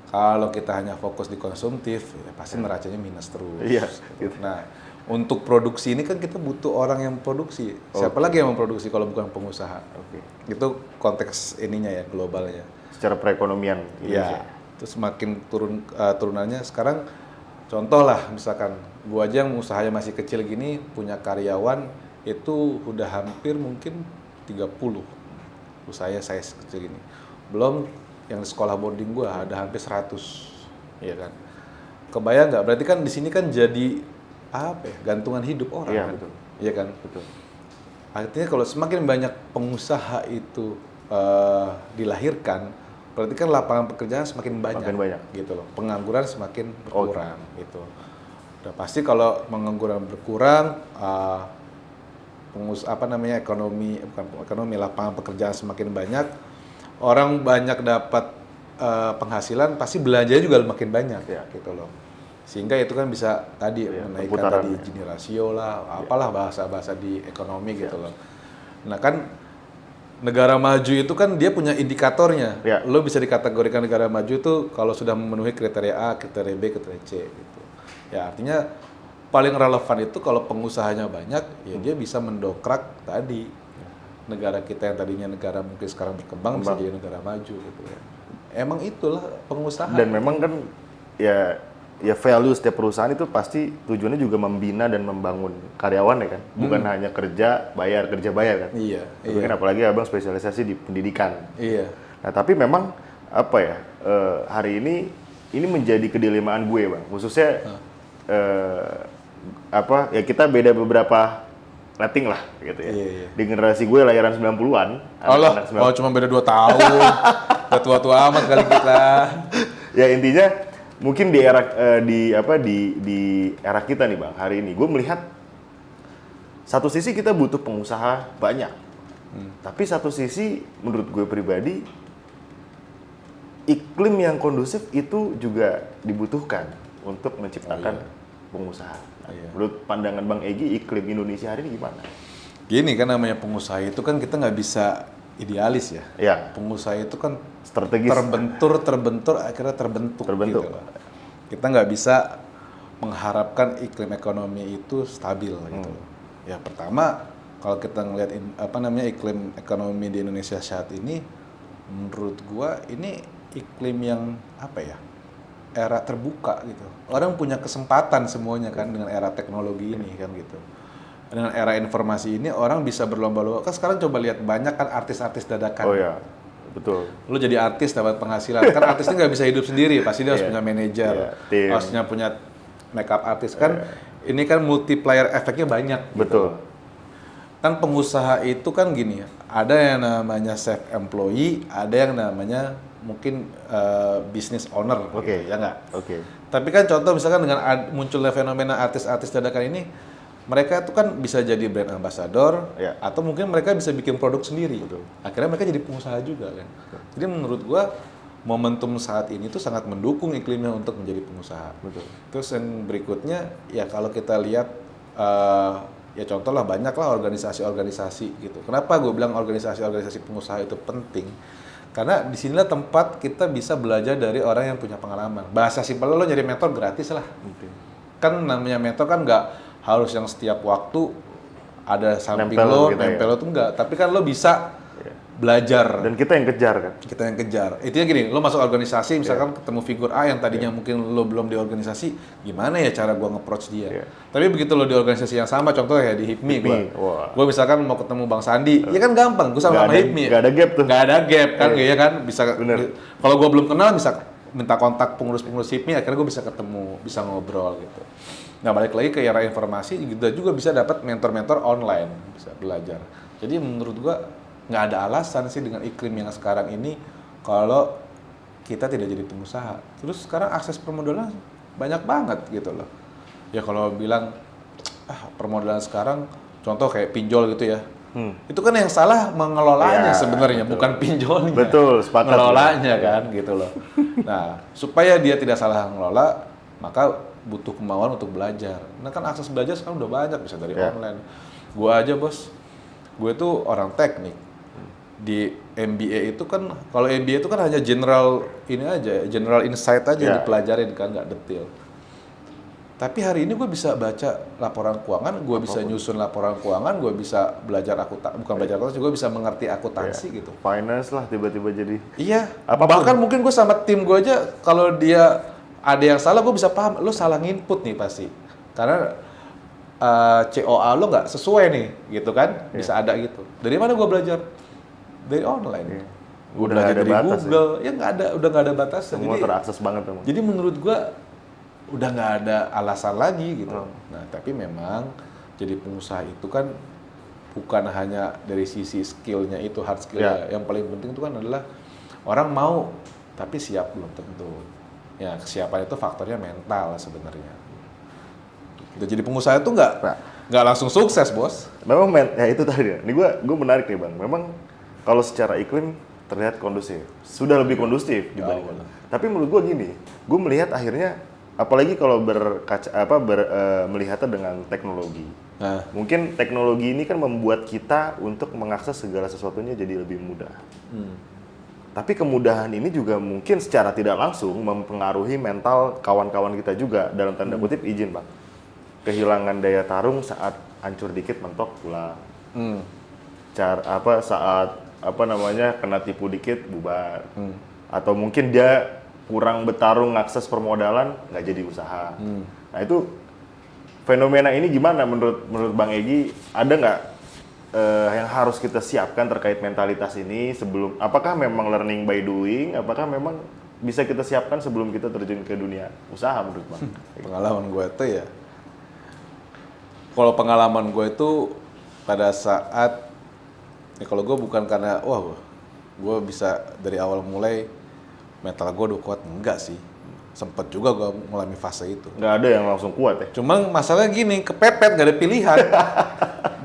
Kalau kita hanya fokus di konsumtif, ya pasti neracanya minus terus. Iya. Gitu. Nah, untuk produksi ini kan kita butuh orang yang produksi. Siapa lagi yang memproduksi kalau bukan pengusaha? Itu konteks ininya ya, globalnya. Secara perekonomian Indonesia. Ya, itu semakin turunannya. Sekarang contoh lah, misalkan gua aja yang usahanya masih kecil gini, punya karyawan itu udah hampir mungkin 30. Usahanya saya kecil gini. Belum yang di sekolah boarding gua ada hampir 100. Iya kan? Kebayang nggak? Berarti kan di sini kan jadi apa ya, gantungan hidup orang. Iya, kan? betul. Iya kan? Betul. Artinya kalau semakin banyak pengusaha itu dilahirkan, berarti kan lapangan pekerjaan semakin banyak. Gitu loh. Pengangguran semakin berkurang gitu. Udah pasti kalau pengangguran berkurang, ekonomi lapangan pekerjaan semakin banyak, orang banyak dapat penghasilan, pasti belanjanya juga makin banyak gitu loh. Sehingga itu kan bisa tadi menaikkan tadi Gini rasio lah, apalah bahasa-bahasa di ekonomi gitu loh. Nah kan negara maju itu kan dia punya indikatornya. Lo bisa dikategorikan negara maju itu kalau sudah memenuhi kriteria A, kriteria B, kriteria C gitu. Ya artinya paling relevan itu kalau pengusahanya banyak, ya dia bisa mendongkrak tadi negara kita yang tadinya negara mungkin sekarang berkembang bisa jadi negara maju gitu ya. Emang itulah pengusaha. Dan memang kan ya value setiap perusahaan itu pasti tujuannya juga membina dan membangun karyawan ya kan, bukan hanya kerja bayar kan. Iya. Tapi kan apalagi abang spesialisasi di pendidikan. Iya. Nah tapi memang apa ya hari ini menjadi kedilemaan gue bang, khususnya ya kita beda beberapa rating lah gitu ya. Iya. Di generasi gue lahiran 90-an. Allah, cuma beda 2 tahun. Udah tua-tua amat kali kita. Ya intinya mungkin di era di era kita nih bang, hari ini gue melihat satu sisi kita butuh pengusaha banyak, tapi satu sisi menurut gue pribadi iklim yang kondusif itu juga dibutuhkan untuk menciptakan pengusaha. Menurut pandangan Bang Egy, iklim Indonesia hari ini gimana? Gini kan namanya pengusaha itu kan kita nggak bisa idealis ya. Pengusaha itu kan strategis. Terbentur, akhirnya terbentuk. Gitu loh. Kita nggak bisa mengharapkan iklim ekonomi itu stabil gitu loh. Ya pertama, kalau kita ngelihat iklim ekonomi di Indonesia saat ini, menurut gua ini iklim yang era terbuka gitu. Orang punya kesempatan semuanya kan dengan era teknologi ini kan gitu. Dengan era informasi ini orang bisa berlomba-lomba. Kan sekarang coba lihat banyak kan artis-artis dadakan. Oh ya, betul. Lu jadi artis dapat penghasilan. Kan artisnya nggak bisa hidup sendiri, pasti dia harus punya manajer, harusnya punya makeup artis kan. Ini kan multiplier efeknya banyak. Betul. Gitu. Kan pengusaha itu kan gini ya, ada yang namanya self employee, ada yang namanya mungkin business owner, gitu, ya nggak? Tapi kan contoh misalkan dengan munculnya fenomena artis-artis dadakan ini, mereka itu kan bisa jadi brand ambassador, atau mungkin mereka bisa bikin produk sendiri. Akhirnya mereka jadi pengusaha juga kan. Jadi menurut gua momentum saat ini tuh sangat mendukung iklimnya untuk menjadi pengusaha. Terus yang berikutnya ya kalau kita lihat ya contoh lah banyak lah organisasi-organisasi gitu. Kenapa gue bilang organisasi-organisasi pengusaha itu penting? Karena disinilah tempat kita bisa belajar dari orang yang punya pengalaman. Bahasa simpel lo nyari mentor gratis lah. Kan namanya mentor kan nggak harus yang setiap waktu ada samping nempel lo tuh enggak. Tapi kan lo bisa belajar. Dan kita yang kejar kan? Kita yang kejar. Intinya gini, lo masuk organisasi misalkan ketemu figur A yang tadinya mungkin lo belum di organisasi, gimana ya cara gua nge-approach dia? Tapi begitu lo di organisasi yang sama, contohnya ya di HIPMI gua misalkan mau ketemu Bang Sandi, ya kan gampang, gua sama HIPMI. Gak ada gap tuh. Gak ada gap kan, ya kan bisa. Kalau gua belum kenal bisa minta kontak pengurus-pengurus HIPMI, akhirnya gua bisa ketemu, bisa ngobrol gitu. Nah balik lagi ke era informasi, kita juga bisa dapat mentor-mentor online, bisa belajar. Jadi menurut gua nggak ada alasan sih dengan iklim yang sekarang ini kalau kita tidak jadi pengusaha. Terus sekarang akses permodalan banyak banget gitu loh. Ya kalau bilang permodalan sekarang contoh kayak pinjol gitu ya. Itu kan yang salah mengelolanya sebenarnya, bukan pinjolnya. Betul, sepakat. Mengelolanya kan gitu loh. Nah, supaya dia tidak salah mengelola, maka butuh kemauan untuk belajar. Nah kan akses belajar sekarang udah banyak, bisa dari online. Gua aja bos, gue tuh orang teknik. Di MBA itu kan, kalau MBA itu kan hanya general insight aja dipelajarin kan, nggak detail. Tapi hari ini gue bisa baca laporan keuangan, gue bisa nyusun laporan keuangan, gue bisa belajar belajar akuntansi, gue bisa mengerti akuntansi gitu. Finance lah tiba-tiba jadi. Iya. Bahkan mungkin gue sama tim gue aja, kalau dia ada yang salah, gue bisa paham, lo salah nginput nih pasti. Karena COA lo nggak sesuai nih, gitu kan? Bisa ada gitu. Dari mana gue belajar? Dari online. Gue belajar dari Google, udah nggak ada batas. Semua terakses banget memang. Jadi menurut gue udah nggak ada alasan lagi gitu. Nah tapi memang jadi pengusaha itu kan bukan hanya dari sisi skillnya itu, hard skillnya. Yang paling penting itu kan adalah orang mau tapi siap belum tentu. Ya kesiapan itu faktornya mental sebenarnya. Jadi pengusaha itu nggak langsung sukses, bos. Memang ya itu tadi ya. Ini gue menarik nih bang. Memang kalau secara iklim terlihat kondusif, sudah lebih kondusif dibandingkan. Tapi menurut gue gini, gue melihat akhirnya, apalagi kalau melihatnya dengan teknologi. Nah, Mungkin teknologi ini kan membuat kita untuk mengakses segala sesuatunya jadi lebih mudah. Tapi kemudahan ini juga mungkin secara tidak langsung mempengaruhi mental kawan-kawan kita juga, dalam tanda kutip izin bang. Kehilangan daya tarung saat hancur dikit mentok pulang. Saat kena tipu dikit bubar. Atau mungkin dia kurang bertarung akses permodalan, nggak jadi usaha. Nah itu fenomena ini gimana menurut Bang Egy? Ada nggak yang harus kita siapkan terkait mentalitas ini sebelum? Apakah memang learning by doing? Apakah memang bisa kita siapkan sebelum kita terjun ke dunia usaha menurut Bang? pengalaman gue itu ya. Kalau pengalaman gue itu pada saat kalau gue bukan karena gue bisa dari awal mulai mental gue udah kuat, enggak sih. Sempet juga gue mengalami fase itu. Nggak ada yang langsung kuat ya? Cuma masalahnya gini, kepepet, gak ada pilihan.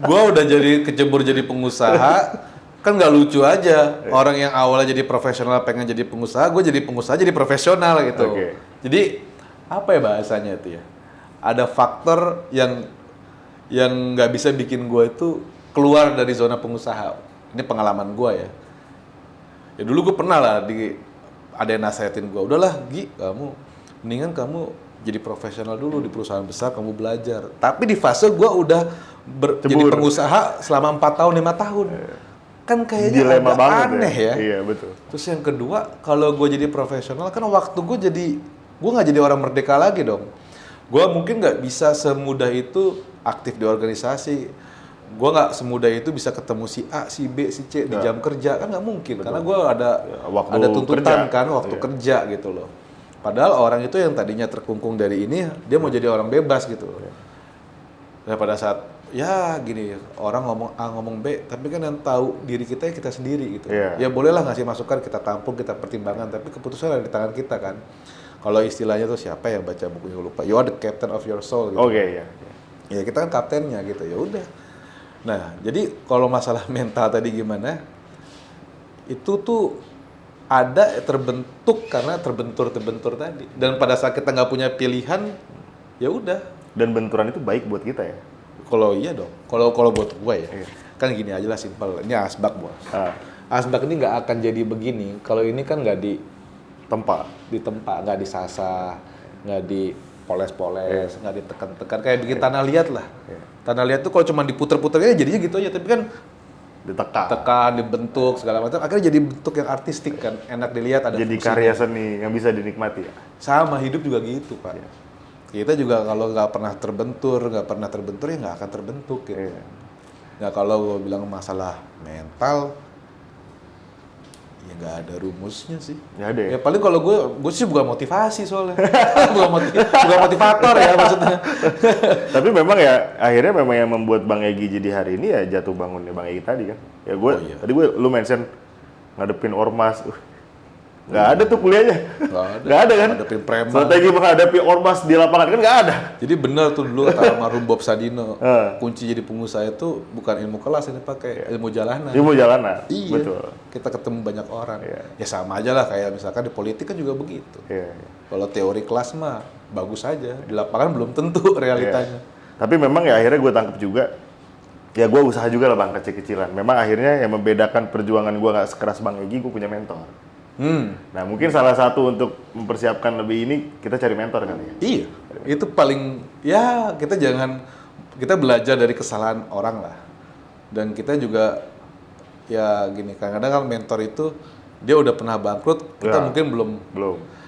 Gue udah kecebur jadi pengusaha, kan nggak lucu aja. Orang yang awalnya jadi profesional pengen jadi pengusaha, gue jadi pengusaha jadi profesional gitu. Jadi apa ya bahasanya itu ya? Ada faktor yang nggak bisa bikin gue itu keluar dari zona pengusaha. Ini pengalaman gue ya. Ya dulu gue pernah lah ada yang nasehatin gue, udahlah Gi, mendingan kamu jadi profesional dulu di perusahaan besar, kamu belajar. Tapi di fase gue udah jadi pengusaha selama 4 tahun, 5 tahun. Kan kayaknya dilema agak banget aneh ya. Iya betul. Terus yang kedua, kalau gue jadi profesional, kan waktu gue nggak jadi orang merdeka lagi dong. Gue mungkin nggak bisa semudah itu aktif di organisasi. Gue nggak semudah itu bisa ketemu si A, si B, si C di jam kerja, kan nggak mungkin. Betul. Karena gue ada tuntutan kan, waktu kerja gitu loh. Padahal orang itu yang tadinya terkungkung dari ini, dia mau jadi orang bebas gitu. Nah pada saat, ya gini, orang ngomong A, ngomong B, tapi kan yang tahu diri kita ya kita sendiri gitu. Ya bolehlah ngasih masukan, kita tampung, kita pertimbangkan, tapi keputusan ada di tangan kita kan. Kalau istilahnya tuh siapa yang baca bukunya lupa, you are the captain of your soul gitu. Ya kita kan kaptennya gitu, ya udah. Nah, jadi kalau masalah mental tadi gimana? Itu tuh ada terbentuk karena terbentur tadi. Dan pada saat kita nggak punya pilihan, ya udah. Dan benturan itu baik buat kita ya? Kalau iya dong. Kalau buat gue ya, kan gini aja lah simpel. Ini asbak bos. Asbak ini nggak akan jadi begini. Kalau ini kan nggak ditempa, nggak disasah, nggak dipoles-poles, nggak ditekan-tekan. Kayak bikin tanah liat lah. Tanah liat tuh kalau cuma diputer-puter aja jadinya gitu aja. Tapi kan ditekan, dibentuk segala macam. Akhirnya jadi bentuk yang artistik kan, enak dilihat, ada jadi fungsinya. karya seni yang bisa dinikmati ya. Sama hidup juga gitu pak. Kita juga kalau nggak pernah terbentur ya nggak akan terbentuk gitu. Nah kalau gue bilang masalah mental, ya nggak ada rumusnya sih. Nggak ada ya? Ya paling kalau gue sih bukan motivasi soalnya. bukan motivator ya maksudnya. Tapi memang ya akhirnya memang yang membuat Bang Egy jadi hari ini ya jatuh bangunnya Bang Egy tadi kan. Ya tadi lu mention ngadepin ormas. Nggak ada tuh kuliahnya. Nggak ada kan? Ngadepin preman. Strategi menghadapi ormas di lapangan kan nggak ada. Jadi benar tuh dulu kata almarhum Bob Sadino, kunci jadi pengusaha itu bukan ilmu kelas yang dipakai, ilmu jalanan. Ilmu jalanan. Iya. Betul. Kita ketemu banyak orang. Ya sama aja lah kayak misalkan di politik kan juga begitu. Kalau teori kelas mah bagus aja, di lapangan belum tentu realitanya. Tapi memang ya akhirnya gue tangkap juga, ya gue usaha juga lah bang kecil-kecilan. Memang akhirnya yang membedakan perjuangan gue nggak sekeras Bang Egy, gue punya mentor. Nah mungkin salah satu untuk mempersiapkan lebih ini kita cari mentor kan ya? Iya, itu paling ya kita belajar dari kesalahan orang lah. Dan kita juga ya gini, kadang-kadang kan mentor itu dia udah pernah bangkrut, kita mungkin belum.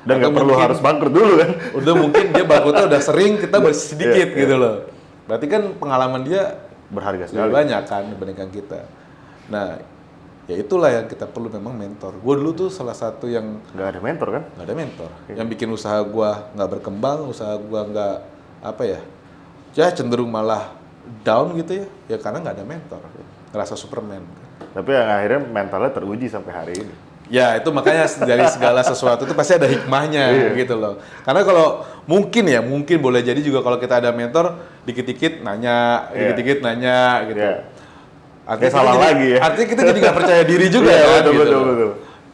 Dan nggak perlu harus bangkrut dulu kan? Udah mungkin dia bangkrutnya udah sering, kita masih sedikit gitu loh. Berarti kan pengalaman dia berharga sekali. Lebih banyak kan dibandingkan kita. Nah. Ya itulah yang kita perlu memang mentor. Gue dulu tuh salah satu yang nggak ada mentor kan? Nggak ada mentor. Yang bikin usaha gue nggak berkembang, usaha gue nggak ya cenderung malah down gitu ya. Ya karena nggak ada mentor. Ngerasa Superman. Tapi yang akhirnya mentalnya teruji sampai hari ini. Ya itu makanya dari segala sesuatu itu pasti ada hikmahnya gitu loh. Karena kalau mungkin boleh jadi juga kalau kita ada mentor dikit-dikit nanya gitu. Artinya salah jadi, lagi ya. Artinya kita jadi nggak percaya diri juga kan gitu. Betul.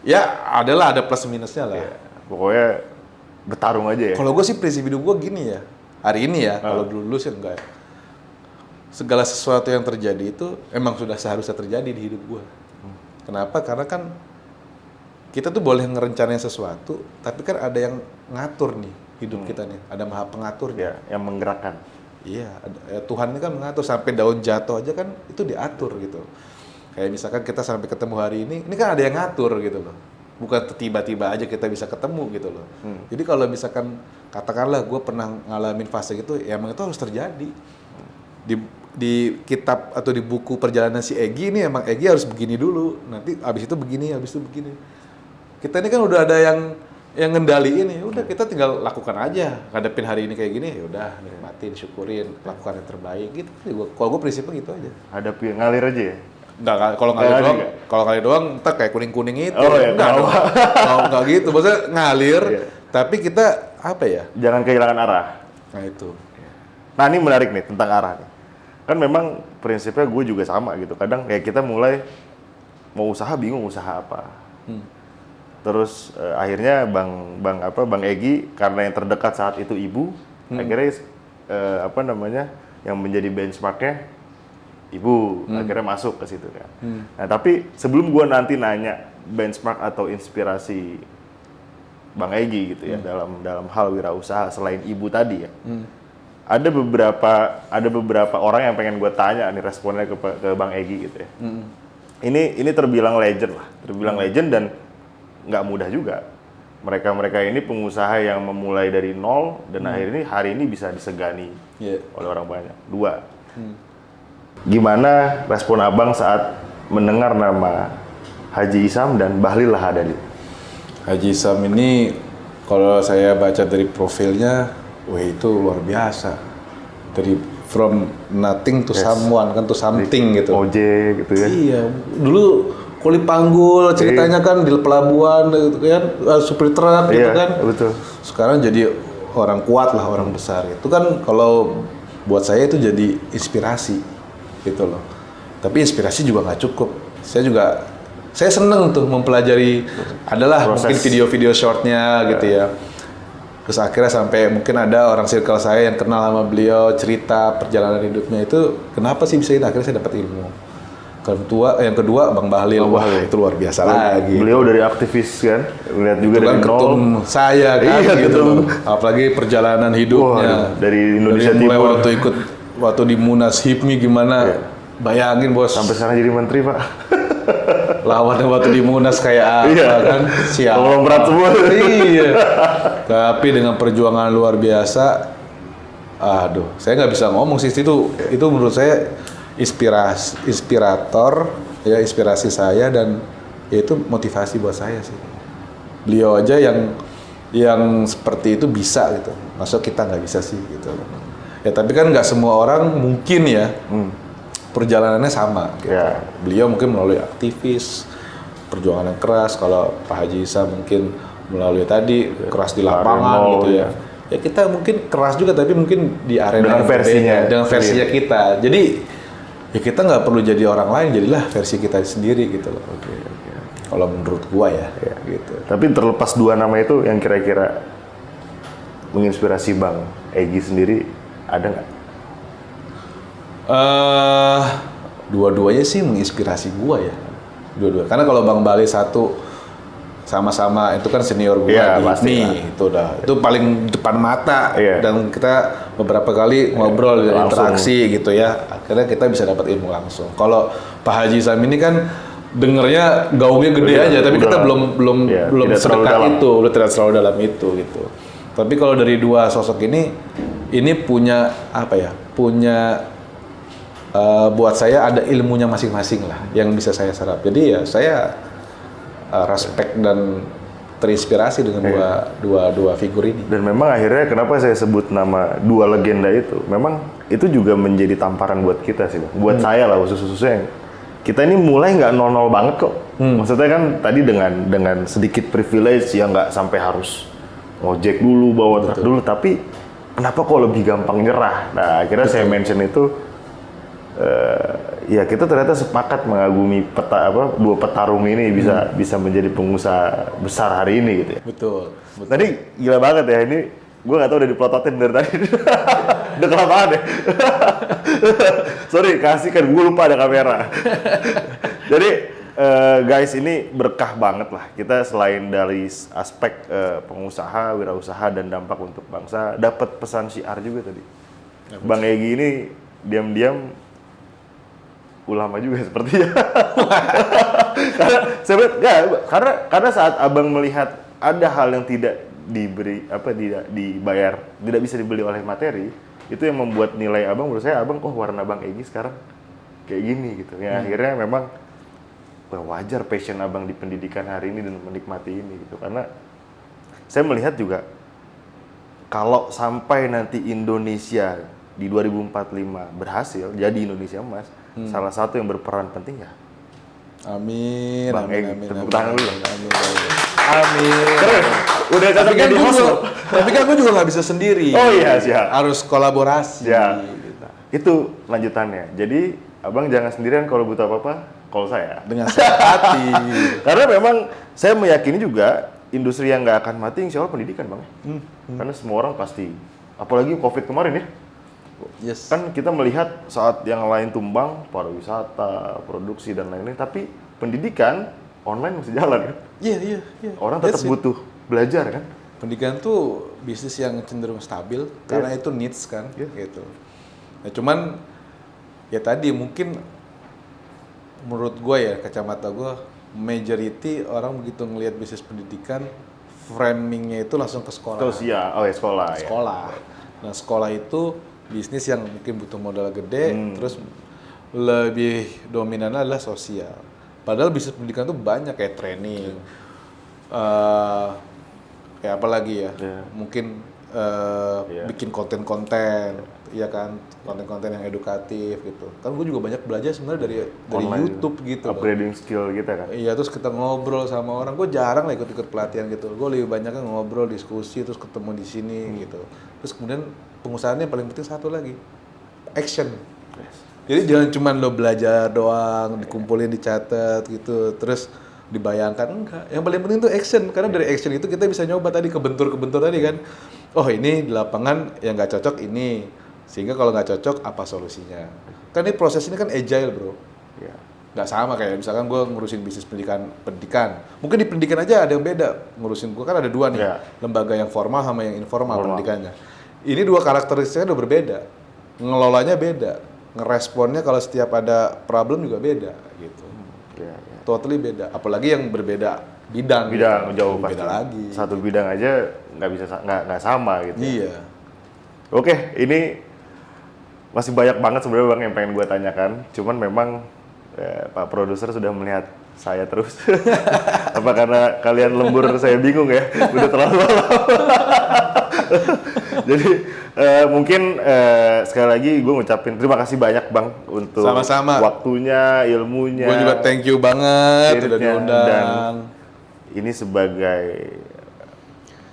Ya ada plus minusnya lah. Pokoknya bertarung aja ya. Kalau gue sih prinsip hidup gue gini ya. Hari ini ya, kalau dulu sih enggak. Segala sesuatu yang terjadi itu emang sudah seharusnya terjadi di hidup gue. Kenapa? Karena kan kita tuh boleh ngerencanain sesuatu, tapi kan ada yang ngatur nih hidup kita nih. Ada maha pengaturnya. Yang menggerakkan. Iya, Tuhan ini kan mengatur. Sampai daun jatuh aja kan itu diatur gitu. Kayak misalkan kita sampai ketemu hari ini kan ada yang ngatur gitu loh. Bukan tiba-tiba aja kita bisa ketemu gitu loh. Jadi kalau misalkan katakanlah gue pernah ngalamin fase gitu, ya emang itu harus terjadi. Di kitab atau di buku perjalanan si Egy ini emang Egy harus begini dulu, nanti abis itu begini. Kita ini kan udah ada yang ngendaliin ya, udah kita tinggal lakukan aja, ngadepin hari ini kayak gini, ya udah nikmatin, syukurin, lakukan yang terbaik gitu. Kalau gue prinsipnya gitu aja. Hadapi, ngalir aja ya. Enggak, kalau ngalir doang, entar kayak kuning itu. Oh ya, enggak gitu, maksudnya ngalir, tapi kita apa ya? Jangan kehilangan arah. Nah itu. Nah ini menarik nih tentang arah nih. Kan memang prinsipnya gue juga sama gitu. Kadang kayak kita mulai mau usaha bingung usaha apa. Terus akhirnya Bang Egy karena yang terdekat saat itu ibu, akhirnya yang menjadi benchmarknya ibu, akhirnya masuk ke situ kan. Nah tapi sebelum gue nanti nanya benchmark atau inspirasi Bang Egy gitu ya dalam hal wirausaha selain ibu tadi ya. Ada beberapa orang yang pengen gue tanya nih responnya ke Bang Egy gitu ya. Ini terbilang legend lah, legend dan nggak mudah juga. Mereka ini pengusaha yang memulai dari nol dan hari ini bisa disegani oleh orang banyak. 2. Gimana respon abang saat mendengar nama Haji Isam dan Bahlil Lahadalia? Haji Isam ini kalau saya baca dari profilnya, wah itu luar biasa. Dari from nothing to someone kan to something gitu. OJ gitu ya. Iya, dulu kuli panggul ceritanya kan di pelabuhan gitu kan, supir truk gitu kan. Betul. Sekarang jadi orang kuat lah, orang besar. Itu kan kalau buat saya itu jadi inspirasi gitu loh. Tapi inspirasi juga nggak cukup. Saya seneng tuh mempelajari, adalah mungkin video-video shortnya gitu ya. Terus akhirnya sampai mungkin ada orang circle saya yang kenal sama beliau, cerita perjalanan hidupnya itu, kenapa sih bisa ini? Akhirnya saya dapat ilmu. Yang kedua Bang Bahlil, wah itu luar biasa lagi. Beliau dari aktivis kan, lihat juga itu dari kan ketum saya kan gitu. Apalagi perjalanan hidupnya. Dari Indonesia mulai Timur. waktu di Munas HIPMI gimana? Bayangin bos. Sampai sekarang jadi menteri Pak. Lawannya waktu di Munas kayak apa kan? Siapa? Ngomong berat semua. Iya. Tapi dengan perjuangan luar biasa, saya nggak bisa ngomong sih itu menurut saya inspirator ya, inspirasi saya dan ya itu motivasi buat saya sih. Beliau aja yang seperti itu bisa gitu, masa kita nggak bisa sih gitu. Ya tapi kan nggak semua orang mungkin ya perjalanannya sama gitu. Beliau mungkin melalui aktivis, perjuangan yang keras. Kalau Pak Haji Isam mungkin melalui tadi keras di lapangan gitu ya. Ya kita mungkin keras juga tapi mungkin di arena dengan versinya kita. Jadi ya kita nggak perlu jadi orang lain, jadilah versi kita sendiri gitu loh. Oke. Kalau menurut gua ya gitu. Tapi terlepas 2 nama itu yang kira-kira menginspirasi Bang Egy sendiri ada nggak? Dua-duanya sih menginspirasi gua ya. Dua-dua. Karena kalau Bang Bahlil satu sama-sama itu kan senior gua itu paling depan mata dan kita beberapa kali ngobrol interaksi gitu ya, akhirnya kita bisa dapat ilmu langsung. Kalau Pak Haji Isam ini kan dengernya gaungnya gede aja tapi kita belum sedekat itu, udah tidak terlalu dalam itu gitu. Tapi kalau dari 2 sosok ini punya apa ya, buat saya ada ilmunya masing-masing lah yang bisa saya serap. Jadi ya saya respect dan terinspirasi dengan dua figur ini. Dan memang akhirnya kenapa saya sebut nama 2 legenda itu, memang itu juga menjadi tamparan buat kita sih, buat saya lah khususnya. Kita ini mulai nggak 0-0 banget kok. Maksudnya kan tadi dengan sedikit privilege ya nggak sampai harus ngojek dulu, bawa truk dulu, tapi kenapa kok lebih gampang nyerah? Nah, akhirnya saya mention itu, ya kita ternyata sepakat mengagumi dua petarung ini bisa menjadi pengusaha besar hari ini gitu ya. Betul. Tadi gila banget ya, ini gue nggak tahu udah diplototin dari tadi. Udah kelamaan ya. Sorry, kasih kan gue lupa ada kamera. Jadi guys, ini berkah banget lah. Kita selain dari aspek pengusaha, wirausaha dan dampak untuk bangsa, dapat pesan syiar juga tadi. Bang Egy ini diam-diam ulama juga sepertinya. karena saat abang melihat ada hal yang tidak dibayar, tidak bisa dibeli oleh materi, itu yang membuat nilai abang, menurut saya abang, warna Bang Egy sekarang kayak gini gitu. Ya akhirnya memang wajar passion abang di pendidikan hari ini dan menikmati ini gitu. Karena saya melihat juga kalau sampai nanti Indonesia di 2045 berhasil jadi Indonesia emas, salah satu yang berperan penting ya Amin. Bang Egy. Tepuk tangan dulu. Amin. Keren. Udah cocok jadi host loh. Tapi kan gue juga nggak bisa sendiri. Oh iya, siap. Harus kolaborasi. Ya. Gitu. Itu lanjutannya. Jadi abang jangan sendirian, kalau butuh apa-apa call saya. Dengan senang hati. Karena memang saya meyakini juga industri yang nggak akan mati insya Allah pendidikan, Bang. Karena semua orang pasti, apalagi COVID kemarin ya. Yes. Kan kita melihat saat yang lain tumbang, pariwisata, produksi dan lain-lain, tapi pendidikan online masih jalan kan? Iya. Orang tetap butuh belajar kan? Pendidikan tuh bisnis yang cenderung stabil karena itu needs kan, gitu. Nah, cuman ya tadi mungkin menurut gue ya, kacamata gue, majority orang begitu ngelihat bisnis pendidikan, framingnya itu langsung ke sekolah. Terus ya, sekolah. Ya. Nah, sekolah itu bisnis yang mungkin butuh modal gede, terus lebih dominan adalah sosial. Padahal bisnis pendidikan tuh banyak kayak training, kayak apa lagi ya? Mungkin bikin konten-konten, ya kan, konten-konten yang edukatif gitu. Kan gue juga banyak belajar sebenarnya dari YouTube gitu. Upgrading skill kita kan. Iya, terus kita ngobrol sama orang. Gue jarang lah ikut-ikut pelatihan gitu. Gue lebih banyak ngobrol, diskusi, terus ketemu di sini gitu. Terus kemudian pengusahanya yang paling penting satu lagi, action. Jadi jangan cuma lo belajar doang, dikumpulin, dicatat gitu, terus dibayangkan, enggak. Yang paling penting itu action, karena dari action itu kita bisa nyoba tadi, kebentur tadi kan. Oh ini di lapangan yang nggak cocok ini, sehingga kalau nggak cocok apa solusinya. Kan ini proses ini kan agile bro. Nggak sama kayak misalkan gue ngurusin bisnis pendidikan. Mungkin di pendidikan aja ada yang beda. Ngurusin gue kan ada dua nih, lembaga yang formal sama yang informal pendidikannya. Ini dua karakteristiknya udah berbeda. Ngelolanya beda, ngeresponnya kalau setiap ada problem juga beda gitu. Totally beda. Apalagi yang berbeda bidang gitu. Jauh beda pasti. lagi. Satu bidang aja nggak sama gitu. Iya. Oke, ini masih banyak banget sebenarnya Bang yang pengen gue tanyakan. Cuman memang Pak Produser sudah melihat saya terus. Apa karena kalian lembur saya bingung ya? Udah terlalu malam. Jadi mungkin sekali lagi gue ngucapin terima kasih banyak Bang untuk sama-sama waktunya, ilmunya. Gue juga thank you banget udah diundang. Dan ini sebagai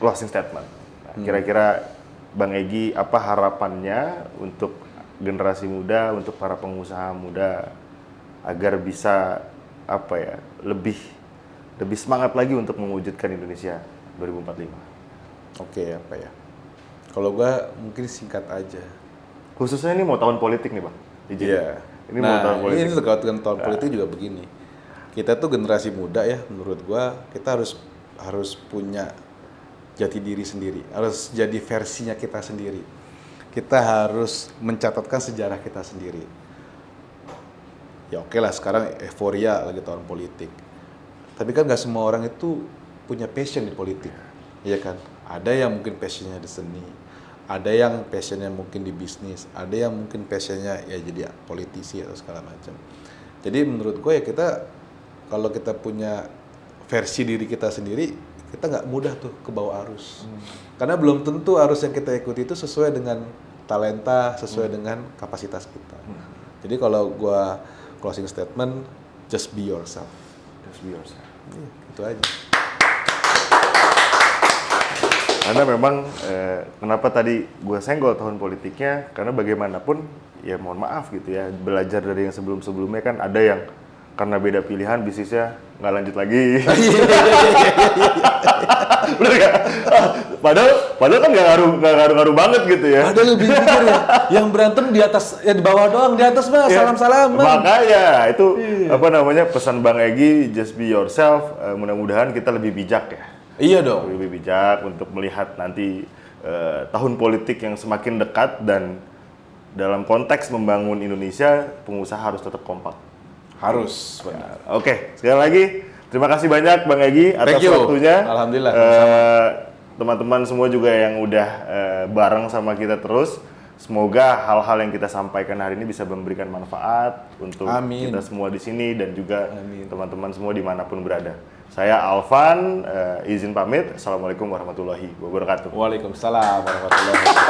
closing statement. Nah, kira-kira Bang Egy apa harapannya untuk generasi muda, untuk para pengusaha muda agar bisa lebih semangat lagi untuk mewujudkan Indonesia 2045? Oke, apa ya? Kalau gua mungkin singkat aja. Khususnya ini mau tahun politik nih Bang. Iya. Ini mau tahun politik. Ini terkait dengan tahun politik juga begini. Kita tuh generasi muda ya, menurut gua kita harus punya jati diri sendiri. Harus jadi versinya kita sendiri. Kita harus mencatatkan sejarah kita sendiri. Ya oke lah, sekarang euforia lagi tahun politik. Tapi kan nggak semua orang itu punya passion di politik, iya kan? Ada yang mungkin passionnya di seni, ada yang passionnya mungkin di bisnis, ada yang mungkin passionnya ya jadi politisi atau segala macam. Jadi menurut gue ya kalau kita punya versi diri kita sendiri, kita nggak mudah tuh ke bawah arus. Karena belum tentu arus yang kita ikuti itu sesuai dengan talenta, sesuai dengan kapasitas kita. Jadi kalau gue closing statement, just be yourself. Just be yourself. Itu aja. Karena memang kenapa tadi gue senggol tahun politiknya, karena bagaimanapun ya mohon maaf gitu ya, belajar dari yang sebelum-sebelumnya kan ada yang karena beda pilihan bisnisnya nggak lanjut lagi. Bener nggak? Padahal kan nggak ngaruh banget gitu ya. Ada lebih pikir ya, yang berantem di atas, ya di bawah doang, di atas mah salam-salaman. Makanya itu apa namanya pesan Bang Egy, just be yourself. Mudah-mudahan kita lebih bijak ya. Iya dong. Lebih bijak untuk melihat nanti tahun politik yang semakin dekat, dan dalam konteks membangun Indonesia, pengusaha harus tetap kompak. Harus, benar. Oke, sekali lagi terima kasih banyak Bang Egy atas waktunya. Alhamdulillah. Teman-teman semua juga yang udah bareng sama kita terus. Semoga hal-hal yang kita sampaikan hari ini bisa memberikan manfaat untuk kita semua di sini dan juga teman-teman semua dimanapun berada. Saya Alvan, izin pamit. Assalamualaikum warahmatullahi wabarakatuh. Waalaikumsalam warahmatullahi wabarakatuh.